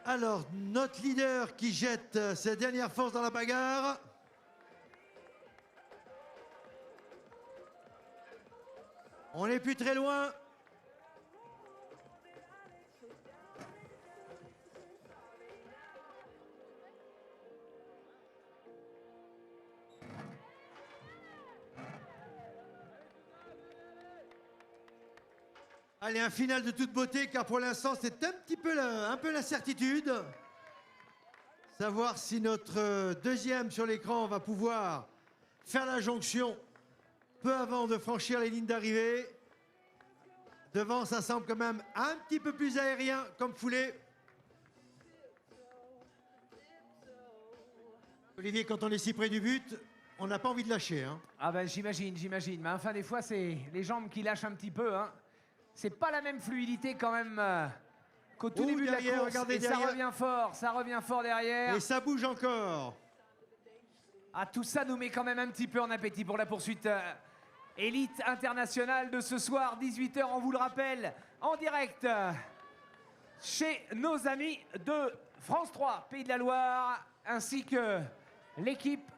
B: Alors, notre leader qui jette ses dernières forces dans la bagarre. On n'est plus très loin. Allez, un final de toute beauté, car pour l'instant, c'est un peu l'incertitude. Savoir si notre deuxième sur l'écran va pouvoir faire la jonction peu avant de franchir les lignes d'arrivée. Devant, ça semble quand même un petit peu plus aérien comme foulée. Olivier, quand on est si près du but, on n'a pas envie de lâcher. Hein.
A: Ah ben j'imagine. Mais enfin, des fois, c'est les jambes qui lâchent un petit peu. Hein. C'est pas la même fluidité quand même qu'au tout début derrière, de la course. Regardez, et derrière. Ça revient fort derrière.
B: Et ça bouge encore.
A: Ah, tout ça nous met quand même un petit peu en appétit pour la poursuite élite internationale de ce soir, 18 h, on vous le rappelle, en direct chez nos amis de France 3, Pays de la Loire, ainsi que l'équipe.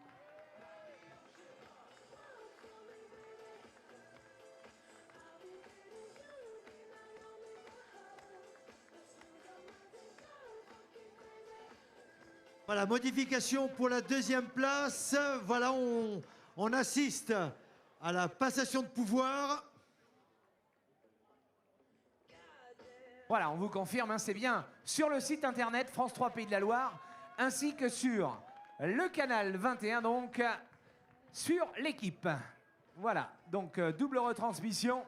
B: Voilà, modification pour la deuxième place. Voilà, on assiste à la passation de pouvoir.
A: Voilà, on vous confirme, hein, c'est bien sur le site internet France 3 Pays de la Loire, ainsi que sur le canal 21, donc sur l'équipe. Voilà, donc double retransmission.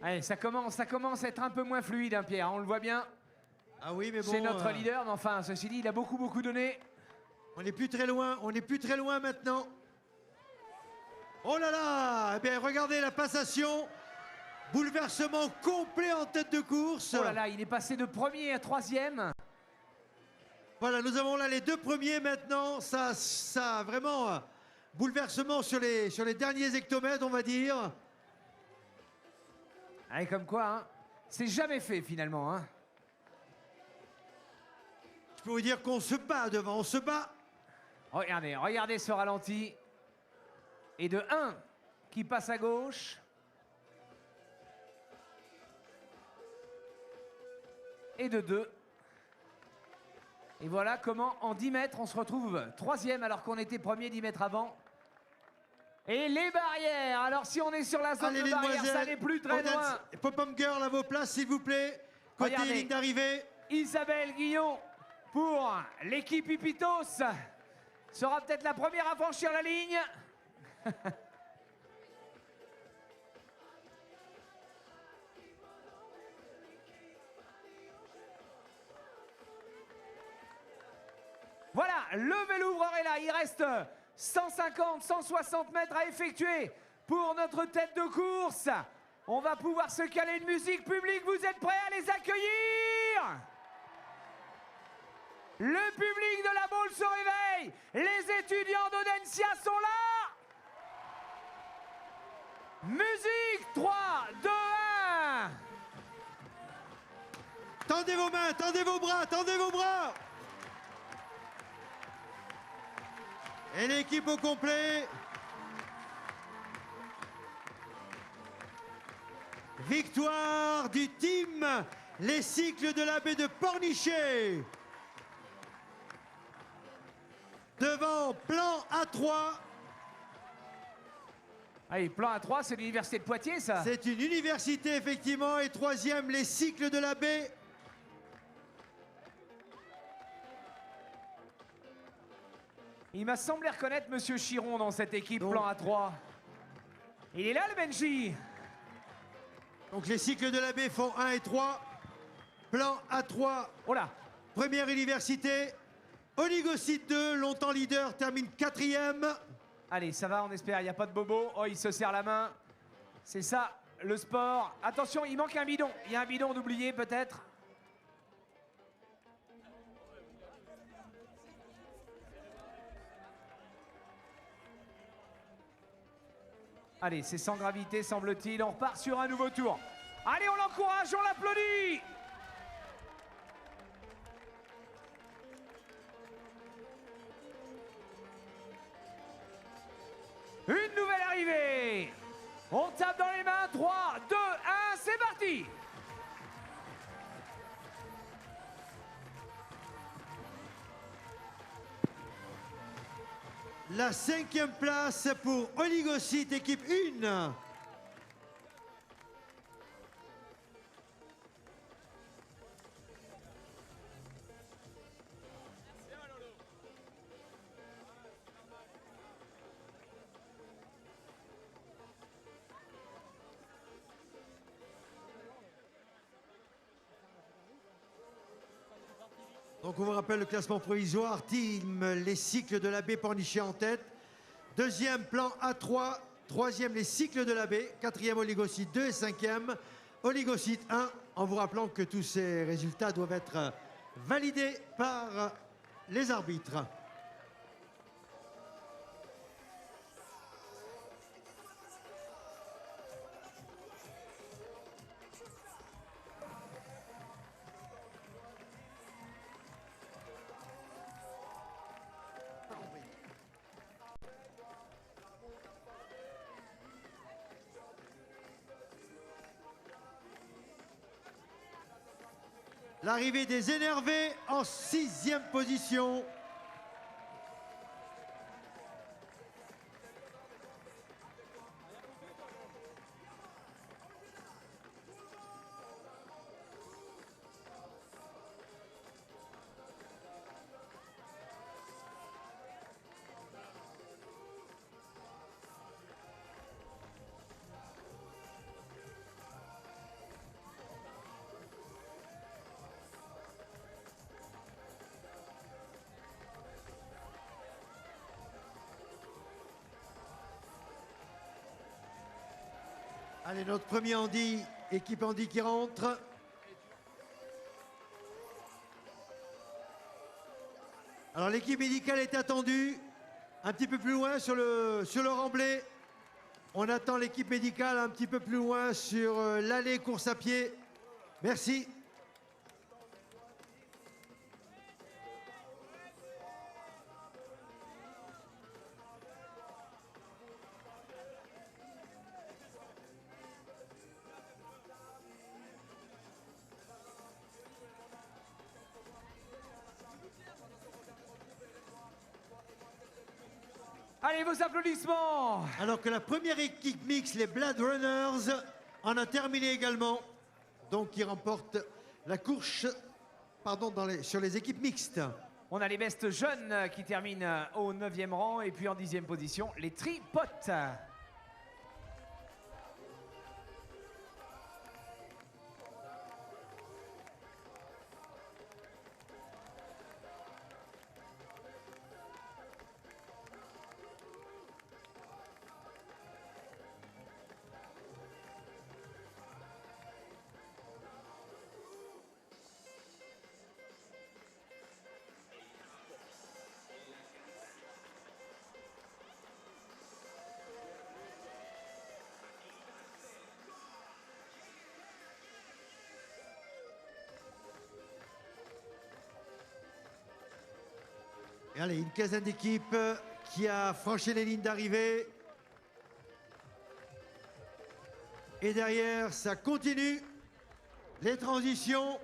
A: Allez, ça commence à être un peu moins fluide, hein, Pierre, on le voit bien.
B: Ah oui, mais bon.
A: C'est notre leader, mais enfin, ceci dit, il a beaucoup donné.
B: On n'est plus très loin maintenant. Oh là là! Eh bien, regardez la passation Bouleversement complet en tête de course.
A: Oh là là, il est passé de premier à troisième.
B: Voilà, nous avons là les deux premiers maintenant. Ça vraiment bouleversement sur les derniers hectomètres, on va dire.
A: Allez, comme quoi, hein, c'est jamais fait finalement. Hein.
B: Je peux vous dire qu'on se bat devant, on se bat.
A: Regardez ce ralenti. Et de 1 qui passe à gauche. Et de 2. Et voilà comment en 10 mètres on se retrouve troisième alors qu'on était premier 10 mètres avant. Et les barrières, alors si on est sur la zone
B: Allez,
A: de barrière, ça n'est plus très
B: Odette,
A: loin.
B: Pop-Up Girl à vos places, s'il vous plaît. Côté
A: Regardez.
B: ligne d'arrivée.
A: Isabelle Guillon pour l'équipe Hippitos sera peut-être la première à franchir la ligne. Voilà, le vélo-ouvreur est là. Il reste 150, 160 mètres à effectuer pour notre tête de course. On va pouvoir se caler une musique publique. Vous êtes prêts à les accueillir? Le public de la Baule se réveille. Les étudiants d'Audencia sont là. Musique 3, 2, 1.
B: Tendez vos mains, tendez vos bras, tendez vos bras. Et l'équipe au complet. Victoire du team Les Cycles de la Baie de Pornichet. Devant Plan A3.
A: Allez, plan A3, c'est l'université de Poitiers, ça.
B: C'est une université, effectivement. Et troisième, Les Cycles de la Baie.
A: Il m'a semblé reconnaître Monsieur Chiron dans cette équipe
B: Donc-
A: plan A3. Il est là, le Benji.
B: Donc les Cycles de la Baie font 1 et 3. Plan A3,
A: Oh là.
B: première université. Oligocite 2, longtemps leader, termine 4e.
A: Allez, ça va, on espère. Il n'y a pas de bobo. Oh, il se serre la main. C'est ça, le sport. Attention, il manque un bidon. Il y a un bidon d'oublié, peut-être. Allez, c'est sans gravité, semble-t-il. On repart sur un nouveau tour. Allez, on l'encourage, on l'applaudit. Une nouvelle arrivée. On tape dans les mains. 3, 2, 1, c'est parti.
B: La 5e place pour Oligocite, équipe 1. Donc on vous rappelle le classement provisoire. Team Les Cycles de la Baie Pornichet en tête. Deuxième, Plan A3. Troisième, Les Cycles de la Baie. Quatrième, Oligocite 2. Et cinquième, Oligocite 1. En vous rappelant que tous ces résultats doivent être validés par les arbitres. L'arrivée des énervés en 6e position. Allez, notre premier handi, équipe handi qui rentre. Alors l'équipe médicale est attendue un petit peu plus loin sur le remblai. On attend l'équipe médicale un petit peu plus loin sur l'allée course à pied. Merci.
A: Allez, vos applaudissements.
B: Alors que la première équipe mixte, les Blood Runners, en a terminé également. Donc, qui remporte la course sur les équipes mixtes.
A: On a les bestes jeunes qui terminent au 9e rang et puis en 10e position, les tripotes.
B: Et allez, une quinzaine d'équipes qui a franchi les lignes d'arrivée. Et derrière, ça continue. Les transitions.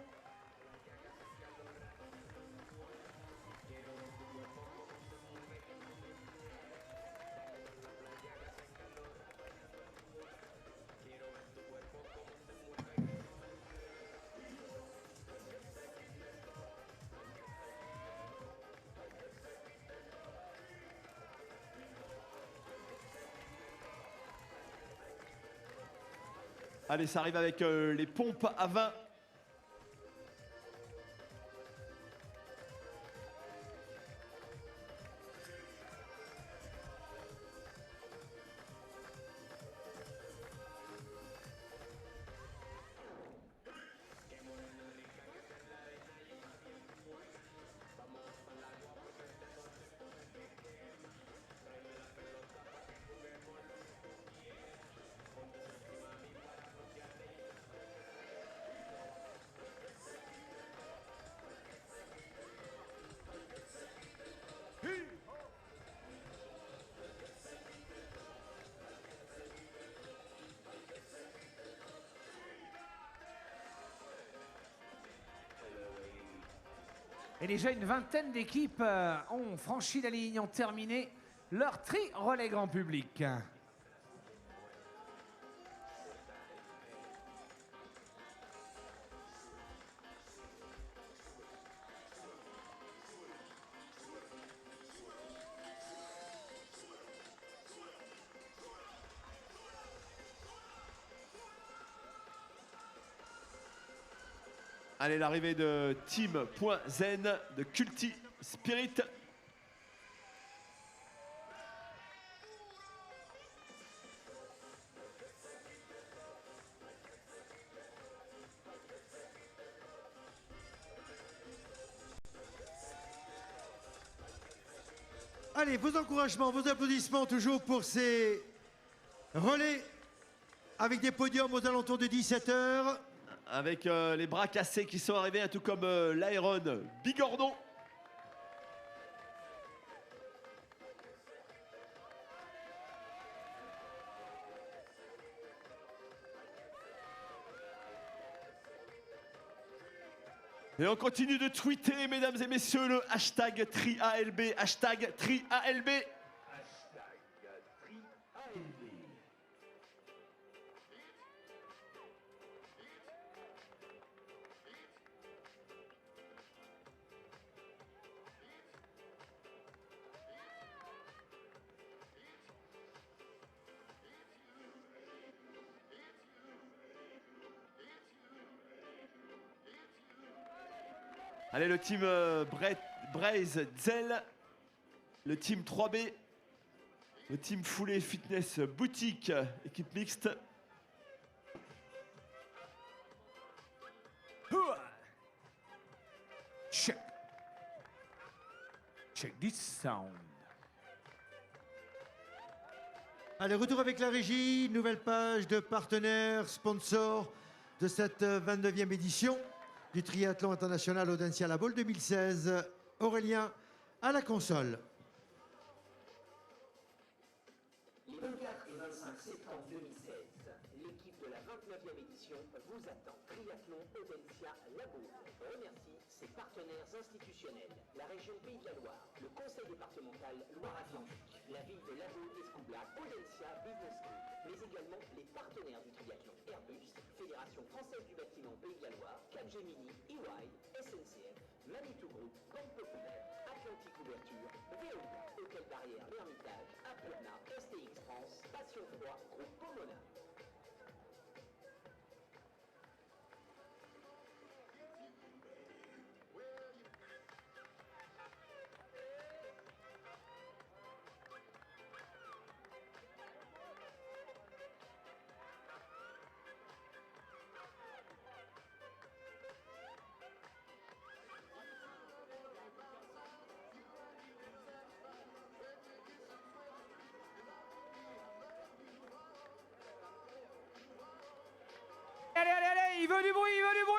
C: Allez, ça arrive avec les pompes à 20.
A: Et déjà une vingtaine d'équipes ont franchi la ligne, ont terminé leur tri-relais grand public.
C: Allez, l'arrivée de Team.Zen de Culti Spirit.
B: Allez, vos encouragements, vos applaudissements toujours pour ces relais avec des podiums aux alentours de 17h.
C: Avec les bras cassés qui sont arrivés, tout comme l'Iron Bigornon. Et on continue de tweeter, mesdames et messieurs, le hashtag TriALB, hashtag TriALB. Allez, le team Braze Zell, le team 3B, le team Foulée Fitness Boutique, équipe mixte.
A: Check this sound.
B: Allez, retour avec la régie, nouvelle page de partenaires, sponsors de cette 29e édition du Triathlon International Audencia La Baule 2016. Aurélien à la console.
D: Les 24 et 25 septembre 2016, l'équipe de la 29e édition vous attend. Triathlon Audencia La Baule remercie ses partenaires institutionnels, la région Pays de la Loire, le conseil départemental Loire-Atlantique, la ville de La Baule-Escoublac, Audencia Business School, mais également les partenaires du triathlon Airbus, Fédération française du bâtiment Pays de la Loire, Capgemini, EY, SNCF, Manitou Group, Banque Populaire, Atlantique Ouverture, Veolia, Hôtel Barrière, l'Ermitage, Apurna, STX France, Passion Froid, Groupe Pomona.
A: Allez, allez, allez, il veut du bruit, il veut du bruit.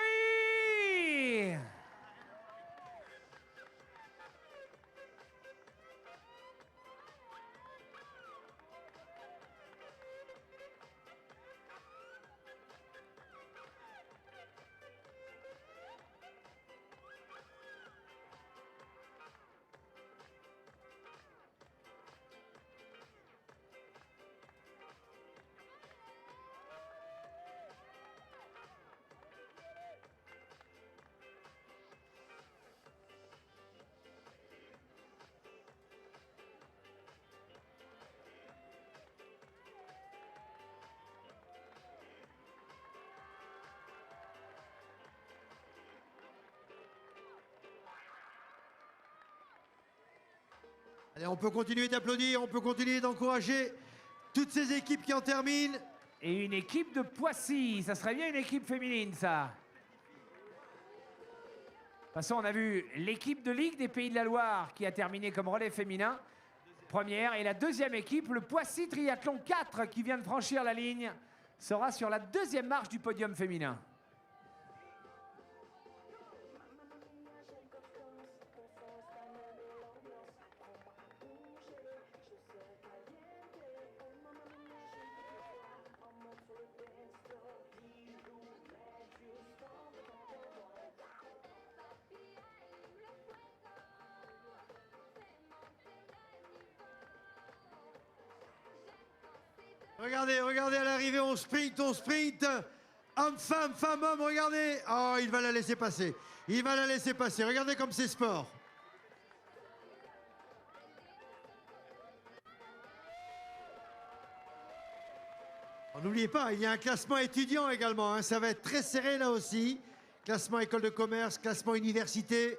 B: Allez, on peut continuer d'applaudir, on peut continuer d'encourager toutes ces équipes qui en terminent.
A: Et une équipe de Poissy, ça serait bien une équipe féminine, ça. De toute façon, on a vu l'équipe de Ligue des Pays de la Loire qui a terminé comme relais féminin, première, et la deuxième équipe, le Poissy Triathlon 4, qui vient de franchir la ligne, sera sur la deuxième marche du podium féminin.
B: Regardez, regardez à l'arrivée, on sprint, on sprint. Homme, femme, femme, homme, regardez. Oh, il va la laisser passer. Il va la laisser passer. Regardez comme c'est sport. N'oubliez pas, il y a un classement étudiant également. Hein. Ça va être très serré là aussi. Classement école de commerce, classement université.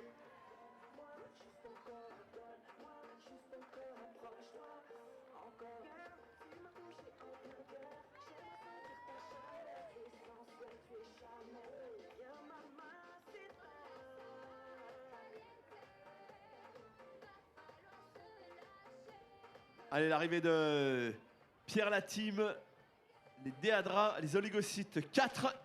C: Allez, l'arrivée de Pierre Latime, les Déadras, les Oligocytes 4.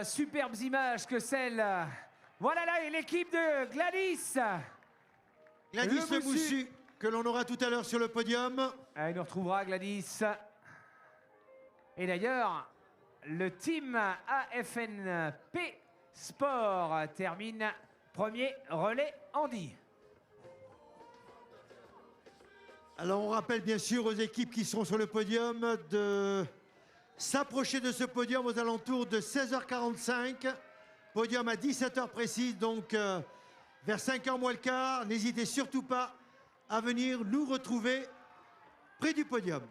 A: superbes images que celles. Voilà là l'équipe de Gladys.
B: Gladys
A: Le
B: Le Moussu, que l'on aura tout à l'heure sur le podium.
A: Ah, il nous retrouvera Gladys. Et d'ailleurs, le team AFNP Sport termine premier relais Andy.
B: Alors on rappelle bien sûr aux équipes qui seront sur le podium de s'approcher de ce podium aux alentours de 16h45. Podium à 17h précise, donc vers 5h moins le quart. N'hésitez surtout pas à venir nous retrouver près du podium.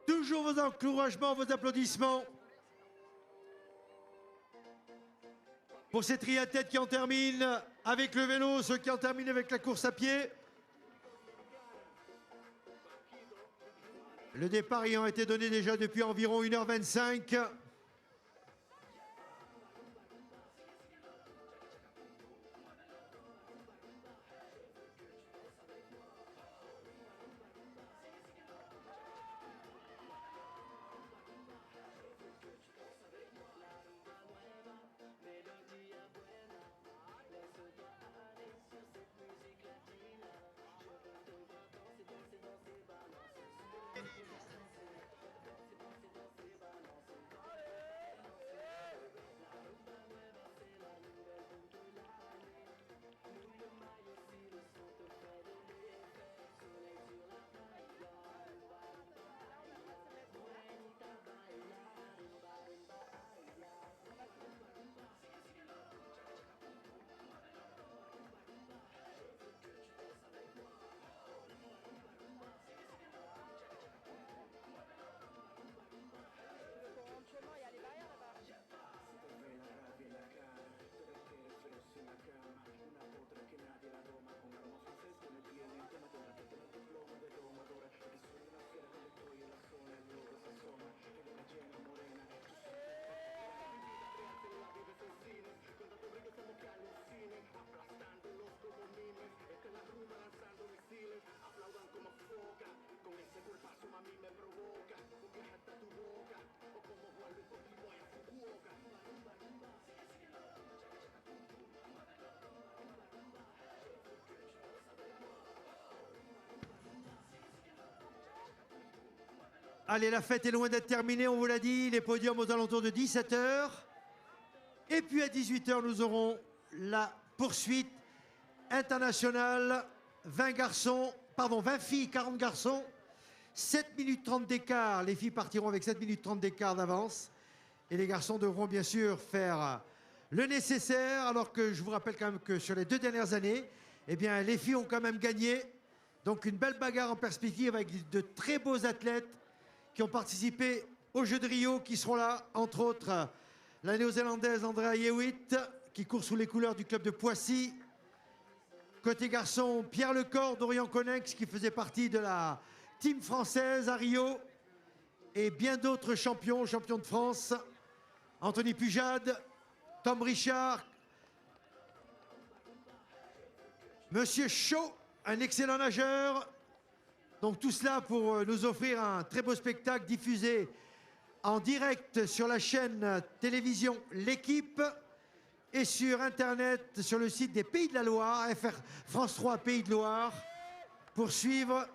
B: Toujours vos encouragements, vos applaudissements pour ces triathlètes qui en terminent avec le vélo, ceux qui en terminent avec la course à pied. Le départ ayant été donné déjà depuis environ 1h25. Allez, la fête est loin d'être terminée, on vous l'a dit. Les podiums aux alentours de 17 h. Et puis à 18 h, nous aurons la poursuite internationale. 20 filles, 40 garçons. 7 minutes 30 d'écart. Les filles partiront avec 7 minutes 30 d'écart d'avance. Et les garçons devront bien sûr faire le nécessaire. Alors que je vous rappelle quand même que sur les 2 dernières années, eh bien, les filles ont quand même gagné. Donc une belle bagarre en perspective avec de très beaux athlètes qui ont participé aux Jeux de Rio, qui seront là, entre autres la néo-zélandaise Andrea Yewitt, qui court sous les couleurs du club de Poissy. Côté garçon, Pierre Lecor d'Orient Connex, qui faisait partie de la team française à Rio. Et bien d'autres champions de France. Anthony Pujade, Tom Richard, Monsieur Chaud, un excellent nageur. Donc tout cela pour nous offrir un très beau spectacle diffusé en direct sur la chaîne télévision L'Équipe et sur Internet, sur le site des Pays de la Loire, FR France 3 Pays de Loire, pour suivre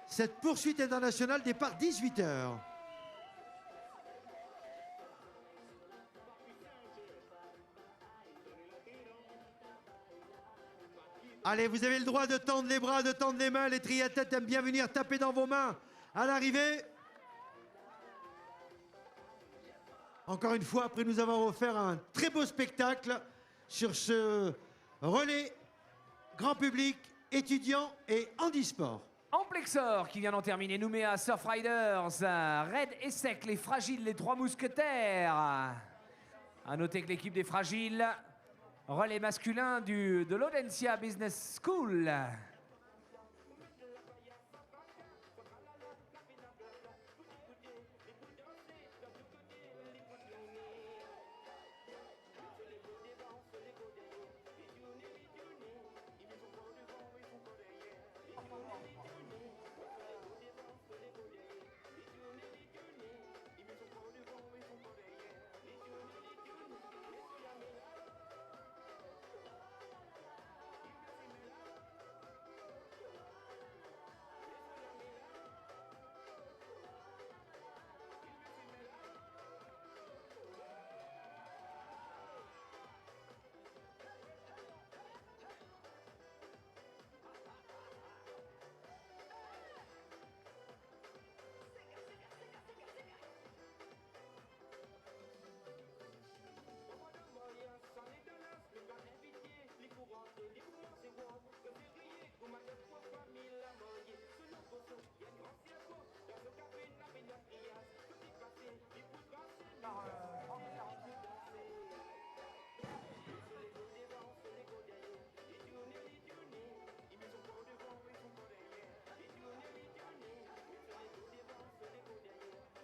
B: cette poursuite internationale, départ 18 h. Allez, vous avez le droit de tendre les bras, de tendre les mains. Les triathlètes aiment bien venir taper dans vos mains à l'arrivée. Encore une fois, après nous avoir offert un très beau spectacle sur ce relais grand public, étudiants et handisport.
A: Amplexor qui vient d'en terminer, Nouméa, Surfriders, Red et Sec, les Fragiles, les Trois Mousquetaires. À noter que l'équipe des Fragiles, relais masculin de l'Audencia Business School.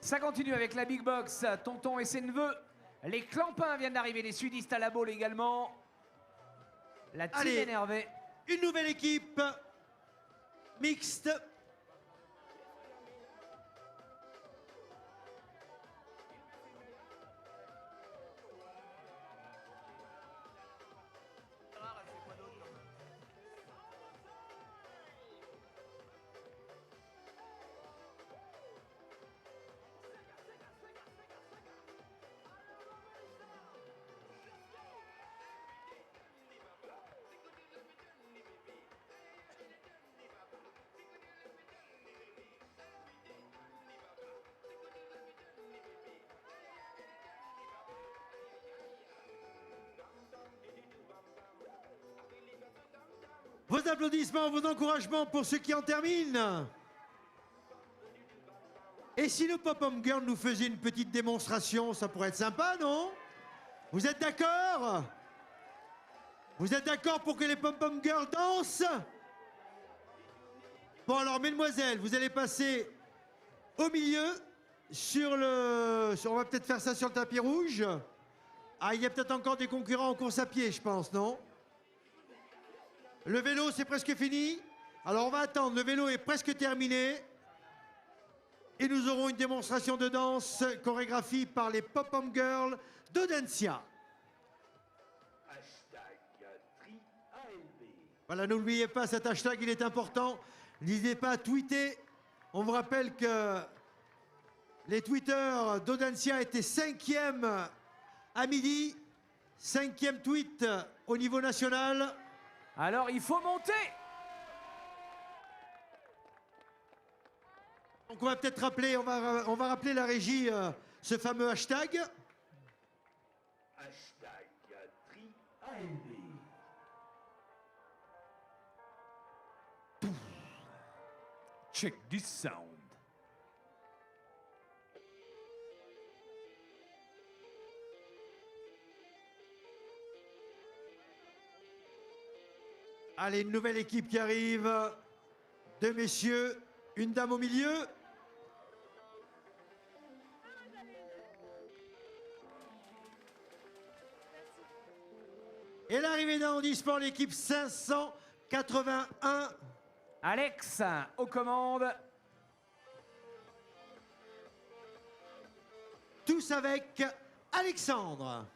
A: Ça continue avec la Big Box, Tonton et ses neveux. Les Clampins viennent d'arriver, les sudistes à la boule également. La team
B: Allez,
A: énervée.
B: Une nouvelle équipe mixte. Vos applaudissements, vos encouragements pour ceux qui en terminent. Et si le Pop-Up Girl nous faisait une petite démonstration, ça pourrait être sympa, non? Vous êtes d'accord? Vous êtes d'accord pour que les Pop-Up Girls dansent? Bon alors, mesdemoiselles, vous allez passer au milieu sur le... On va peut-être faire ça sur le tapis rouge. Ah, il y a peut-être encore des concurrents en course à pied, je pense, non? Le vélo, c'est presque fini. Alors, on va attendre. Le vélo est presque terminé. Et nous aurons une démonstration de danse chorégraphie par les Pop-Up Girls d'Audencia. Voilà, n'oubliez pas cet hashtag, il est important. N'hésitez pas à tweeter. On vous rappelle que Les tweeters d'Audencia étaient 5e à midi, 5e tweet au niveau national.
A: Alors il faut monter.
B: Donc on va peut-être rappeler, on va rappeler la régie ce fameux hashtag.
D: Hashtag TriANB.
A: Check this sound.
B: Allez, une nouvelle équipe qui arrive. 2 messieurs, une dame au milieu. Et l'arrivée d'un handisport, l'équipe 581.
A: Alex aux commandes.
B: Tous avec Alexandre.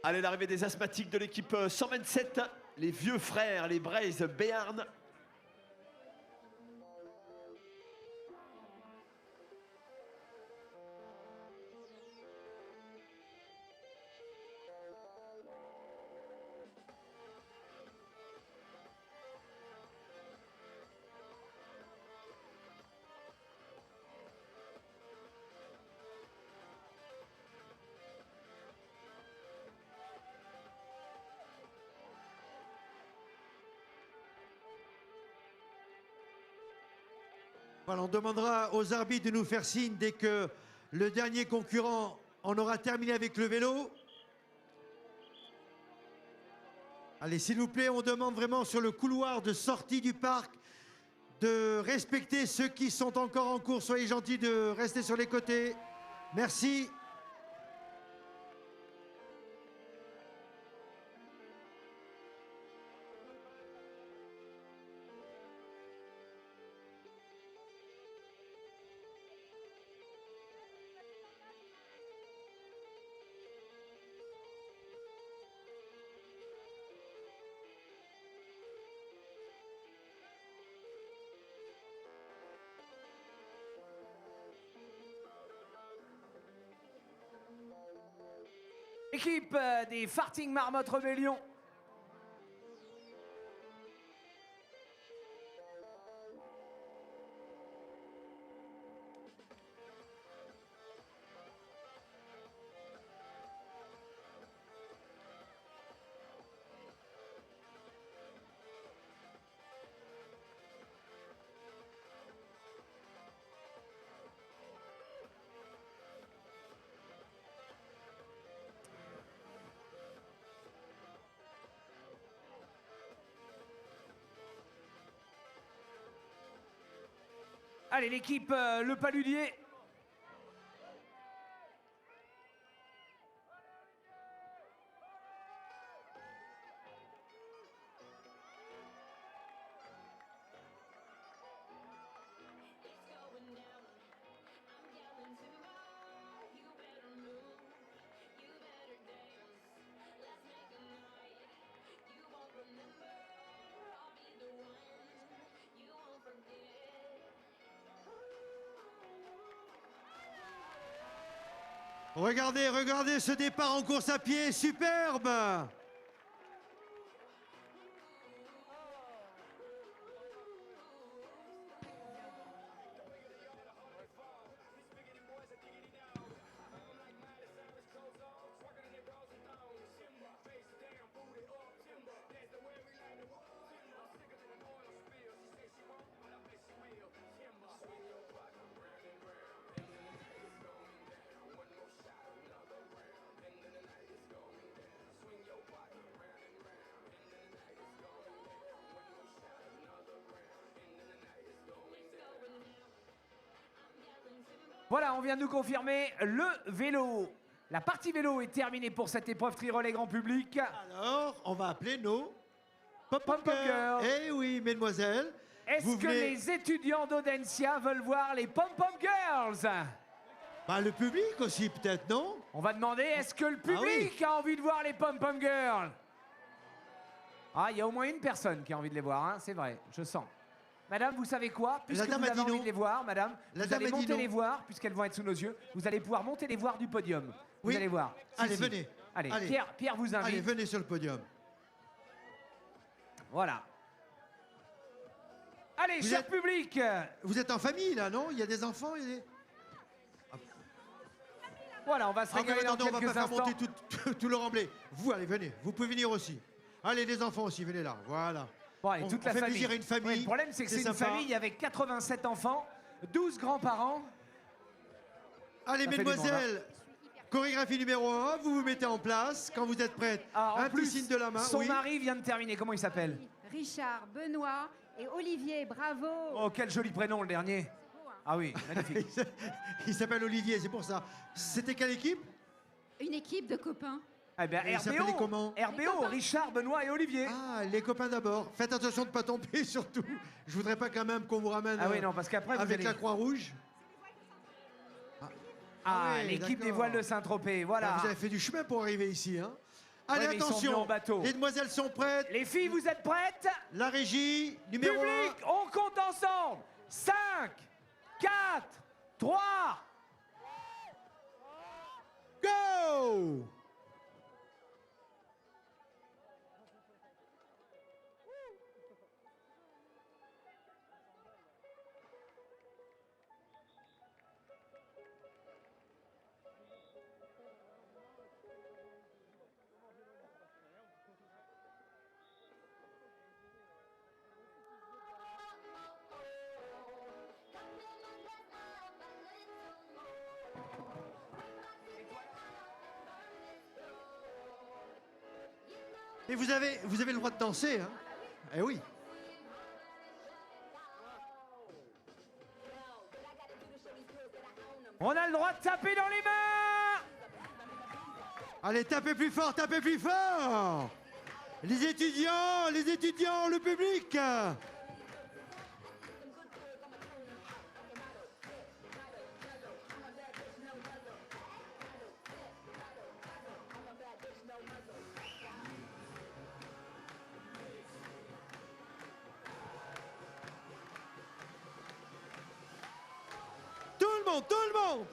C: Allez, l'arrivée des asthmatiques de l'équipe 127, les vieux frères, les Braves Béarn.
B: Voilà, on demandera aux arbitres de nous faire signe dès que le dernier concurrent en aura terminé avec le vélo. Allez, s'il vous plaît, on demande vraiment sur le couloir de sortie du parc de respecter ceux qui sont encore en cours. Soyez gentils de rester sur les côtés. Merci.
A: Équipe des Farting Marmotte Rebellion. Allez, l'équipe Le Paludier.
B: Regardez, regardez ce départ en course à pied, superbe!
A: Voilà, on vient de nous confirmer le vélo. La partie vélo est terminée pour cette épreuve tri-relais grand public.
B: Alors, on va appeler nos
A: Pom-pom
B: girls.
A: girls.
B: Eh oui, mesdemoiselles.
A: Est-ce
B: vous
A: que
B: venez-
A: les étudiants d'Audencia veulent voir les Pom-pom girls?
B: Bah, le public aussi, peut-être, non?
A: On va demander, est-ce que le
B: Ah oui.
A: public a envie de voir les Pom-Pom Girls? Ah, il y a au moins une personne qui a envie de les voir, hein, c'est vrai, je sens. Madame, vous savez quoi? Puisque
B: dame
A: vous
B: a
A: avez
B: dit
A: envie
B: non.
A: de les voir, madame,
B: La
A: vous
B: dame
A: allez
B: a dit
A: monter
B: non.
A: les voir, puisqu'elles vont être sous nos yeux. Vous allez pouvoir monter les voir du podium. Vous
B: Oui.
A: allez voir. Si,
B: Allez,
A: si.
B: venez.
A: Allez,
B: Allez.
A: Pierre vous invite.
B: Allez, venez sur le podium.
A: Voilà. Allez,
B: Vous
A: cher
B: êtes-
A: public,
B: Vous êtes en famille, là, non? Il y a des enfants?
A: voilà, on va se
B: Ah, mais
A: régaler dans
B: attendez, on va pas
A: quelques
B: faire
A: instants.
B: monter tout le remblai. Vous, allez, venez. Vous pouvez venir aussi. Allez, les enfants aussi, venez là. Voilà.
A: Bon, allez,
B: On-
A: toute
B: on
A: la
B: fait
A: famille.
B: plaisir à une famille,
A: Ouais, le problème, c'est que
B: c'est
A: c'est une
B: sympa.
A: famille avec 87 enfants, 12 grands-parents.
B: Allez,
A: Ça fait du
B: mesdemoiselles, chorégraphie numéro 1, vous vous mettez en place quand vous êtes prêtes.
A: Ah, en
B: un
A: plus,
B: petit signe de la main.
A: son
B: oui.
A: mari vient de terminer. Comment il s'appelle?
E: Richard, Benoît et Olivier, bravo.
A: Oh, quel joli prénom, le dernier. Ah oui, magnifique.
B: Il s'appelle Olivier, c'est pour ça. C'était quelle équipe?
E: Une équipe de copains.
A: Eh bien,
B: Et ils s'appelaient
A: RBO,
B: comment?
A: RBO, Richard, Benoît et Olivier.
B: Ah, les copains d'abord. Faites attention de ne pas tomber, surtout. Je voudrais pas quand même qu'on vous ramène
A: Ah oui, non, parce qu'après, vous
B: avec
A: allez...
B: la Croix-Rouge.
A: Ah,
B: oui,
A: l'équipe des
B: d'accord.
A: voiles de Saint-Tropez, voilà.
B: Ah, vous avez fait du chemin pour arriver ici. Hein. Allez,
A: mais ils sont venus
B: attention.
A: en bateau.
B: Les demoiselles sont prêtes.
A: Les filles, vous êtes prêtes?
B: La régie, numéro
A: Public, on compte ensemble. 5, 4, 3.
B: 1. Go! Et vous avez le droit de danser, hein? Eh oui.
A: On a le droit de taper dans les mains.
B: Allez, tapez plus fort, tapez plus fort! Les étudiants, le public! Tout le monde, tout le monde!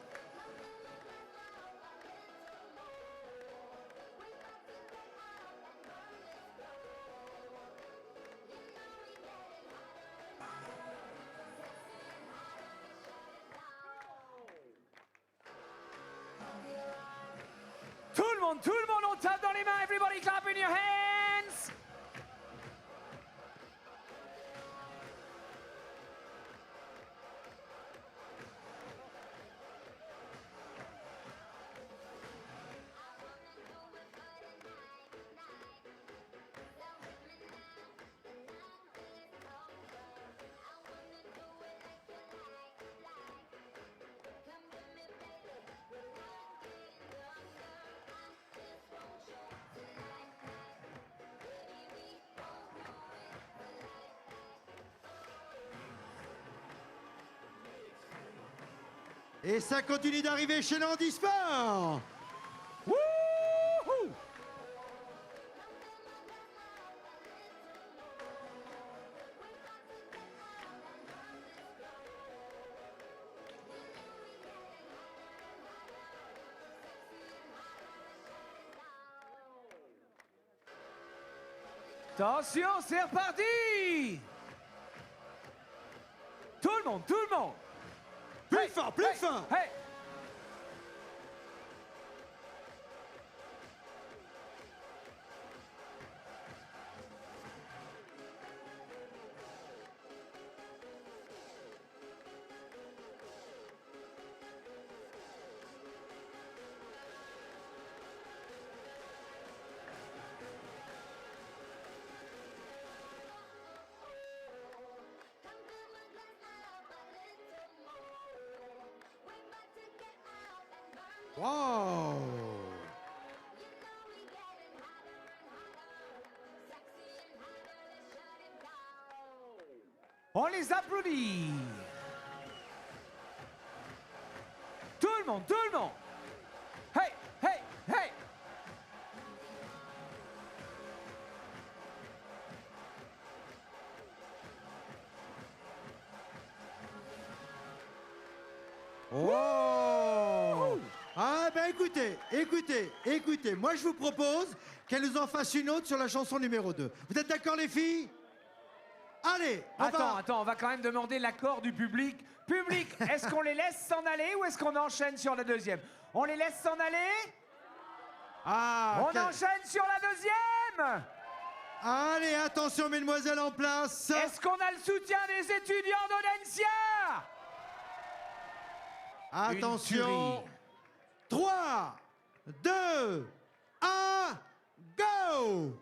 A: Tout le monde, on tape dans les mains. Everybody clap in your hands.
B: Et ça continue d'arriver chez l'handisport.
A: Wouhou! Attention, c'est reparti! Tout le monde, tout le monde!
B: Plus fort, plus fort.
A: Hey!
B: Wow!
A: On les applaudit. Tout le monde, tout le monde. Hey, hey, hey.
B: Oh! Ah ben écoutez, moi je vous propose qu'elle nous en fasse une autre sur la chanson numéro 2. Vous êtes d'accord les filles? Allez,
A: Attends, on va quand même demander l'accord du public. Public, est-ce qu'on les laisse s'en aller ou est-ce qu'on enchaîne sur la deuxième? On les laisse s'en aller?
B: Ah,
A: On enchaîne sur la deuxième?
B: Allez, attention mesdemoiselles en place.
A: Est-ce qu'on a le soutien des étudiants d'Audencia?
B: Attention. 3, 2, 1, go!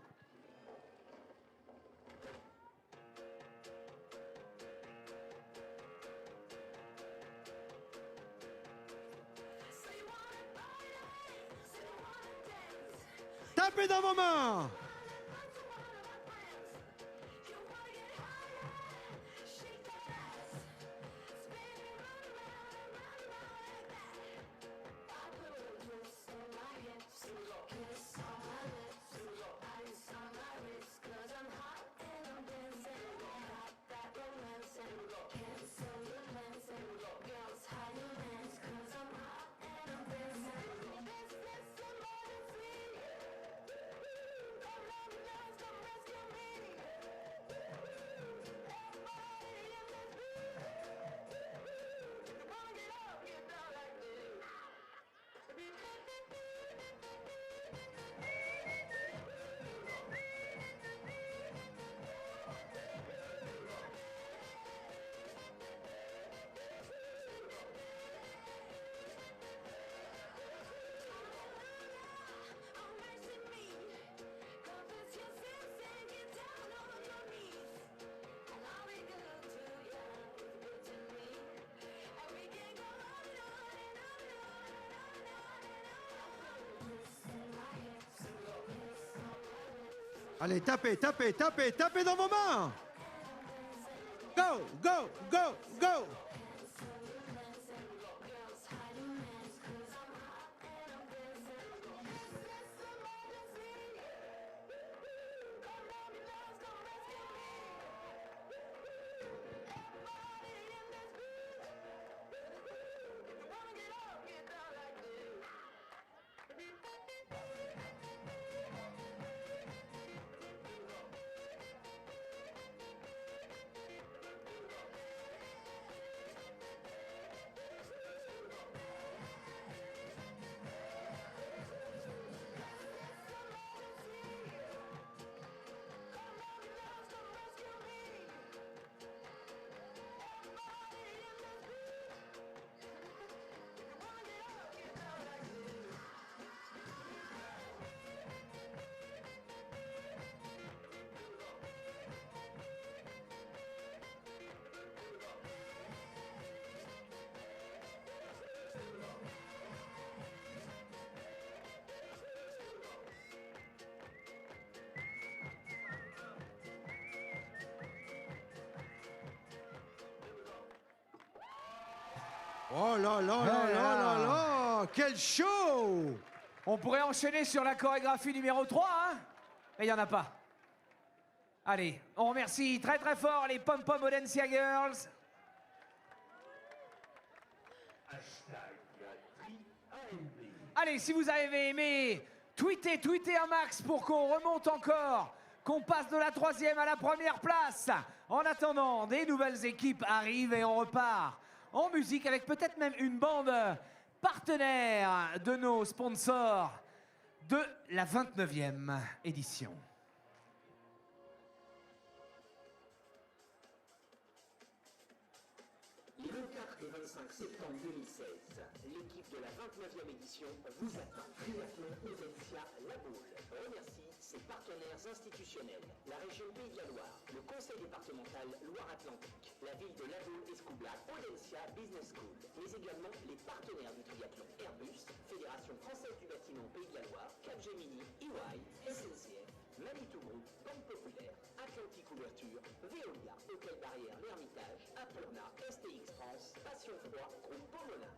B: Tapez dans vos mains! Allez, tapez dans vos mains! Go, go, go, go! Oh là là là là là là! Quel show!
A: On pourrait enchaîner sur la chorégraphie numéro 3, hein? Mais il n'y en a pas. Allez, on remercie très très fort les Pom Pom Audencia Girls. Allez, si vous avez aimé, tweetez un max pour qu'on remonte encore, qu'on passe de la 3e à la 1re place. En attendant, des nouvelles équipes arrivent et on repart en musique avec peut-être même une bande partenaire de nos sponsors de la 29e édition.
D: Les 24 et 25 septembre 2016, l'équipe de la 29e édition vous attend. Triathlon Audencia La Baule remercie ses partenaires institutionnels, la région Pays de la Loire, le conseil départemental Loire-Atlantique, la ville de La Baule Escoublac, Audencia Business School, mais également les partenaires du triathlon Airbus, Fédération française du bâtiment Pays de la Loire, Capgemini, EY, SNCF, Manitou Group, Banque Populaire, Atlantique Ouverture, Veolia, Hôtel Barrière, l'Ermitage, Aplona, STX France, Passion Froid, Groupe Pomona.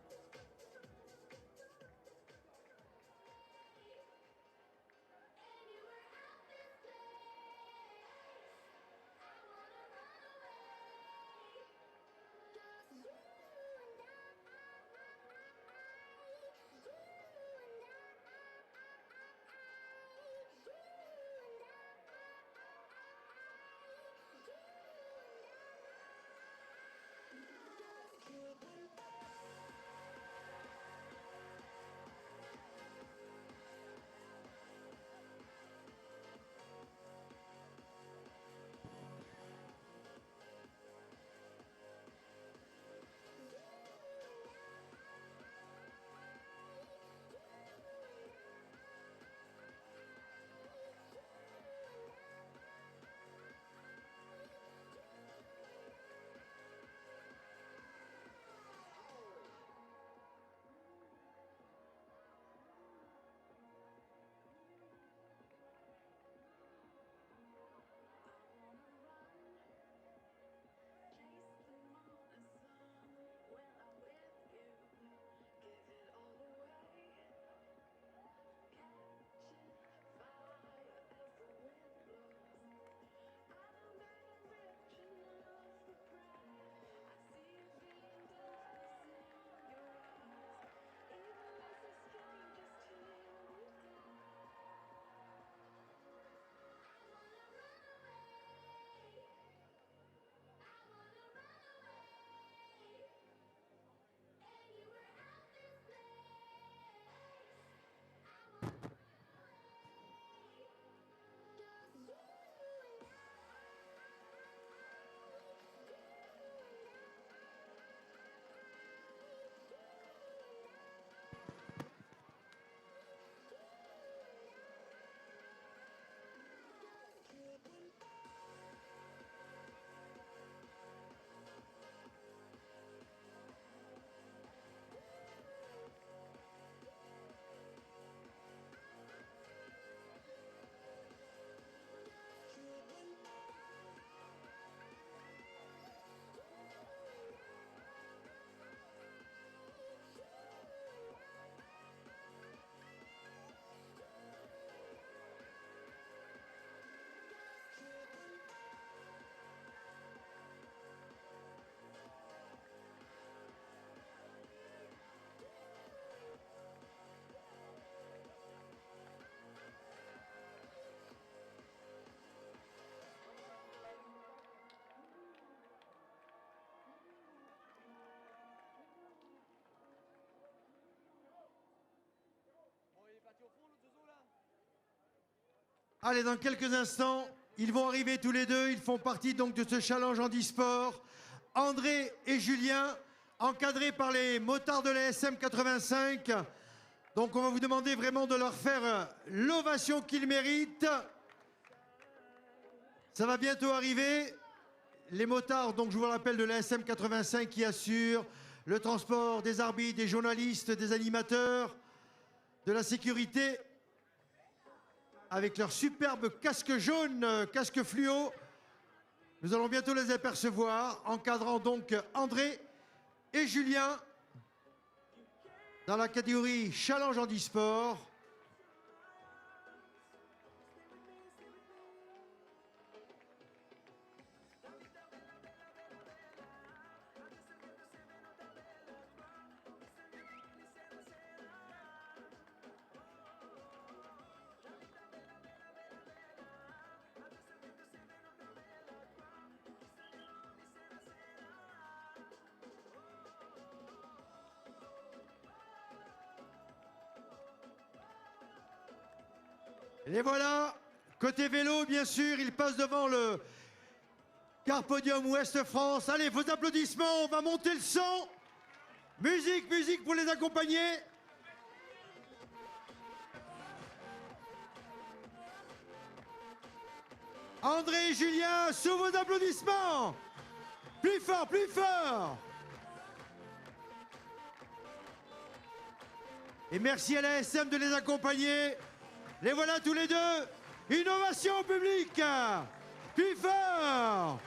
B: Allez, dans quelques instants, ils vont arriver tous les deux. Ils font partie donc de ce challenge handisport. André et Julien, encadrés par les motards de la SM 85. Donc on va vous demander vraiment de leur faire l'ovation qu'ils méritent. Ça va bientôt arriver. Les motards, donc je vous le rappelle, de la SM 85 qui assurent le transport des arbitres, des journalistes, des animateurs, de la sécurité, avec leur superbe casque jaune, casque fluo. Nous allons bientôt les apercevoir, encadrant donc André et Julien dans la catégorie Challenge Handisport. Et voilà, côté vélo, bien sûr, il passe devant le car podium Ouest France. Allez, vos applaudissements, on va monter le son. Musique, musique pour les accompagner. André et Julien, sous vos applaudissements. Plus fort, plus fort. Et merci à la SM de les accompagner. Les voilà tous les deux. Innovation au public. Plus fort.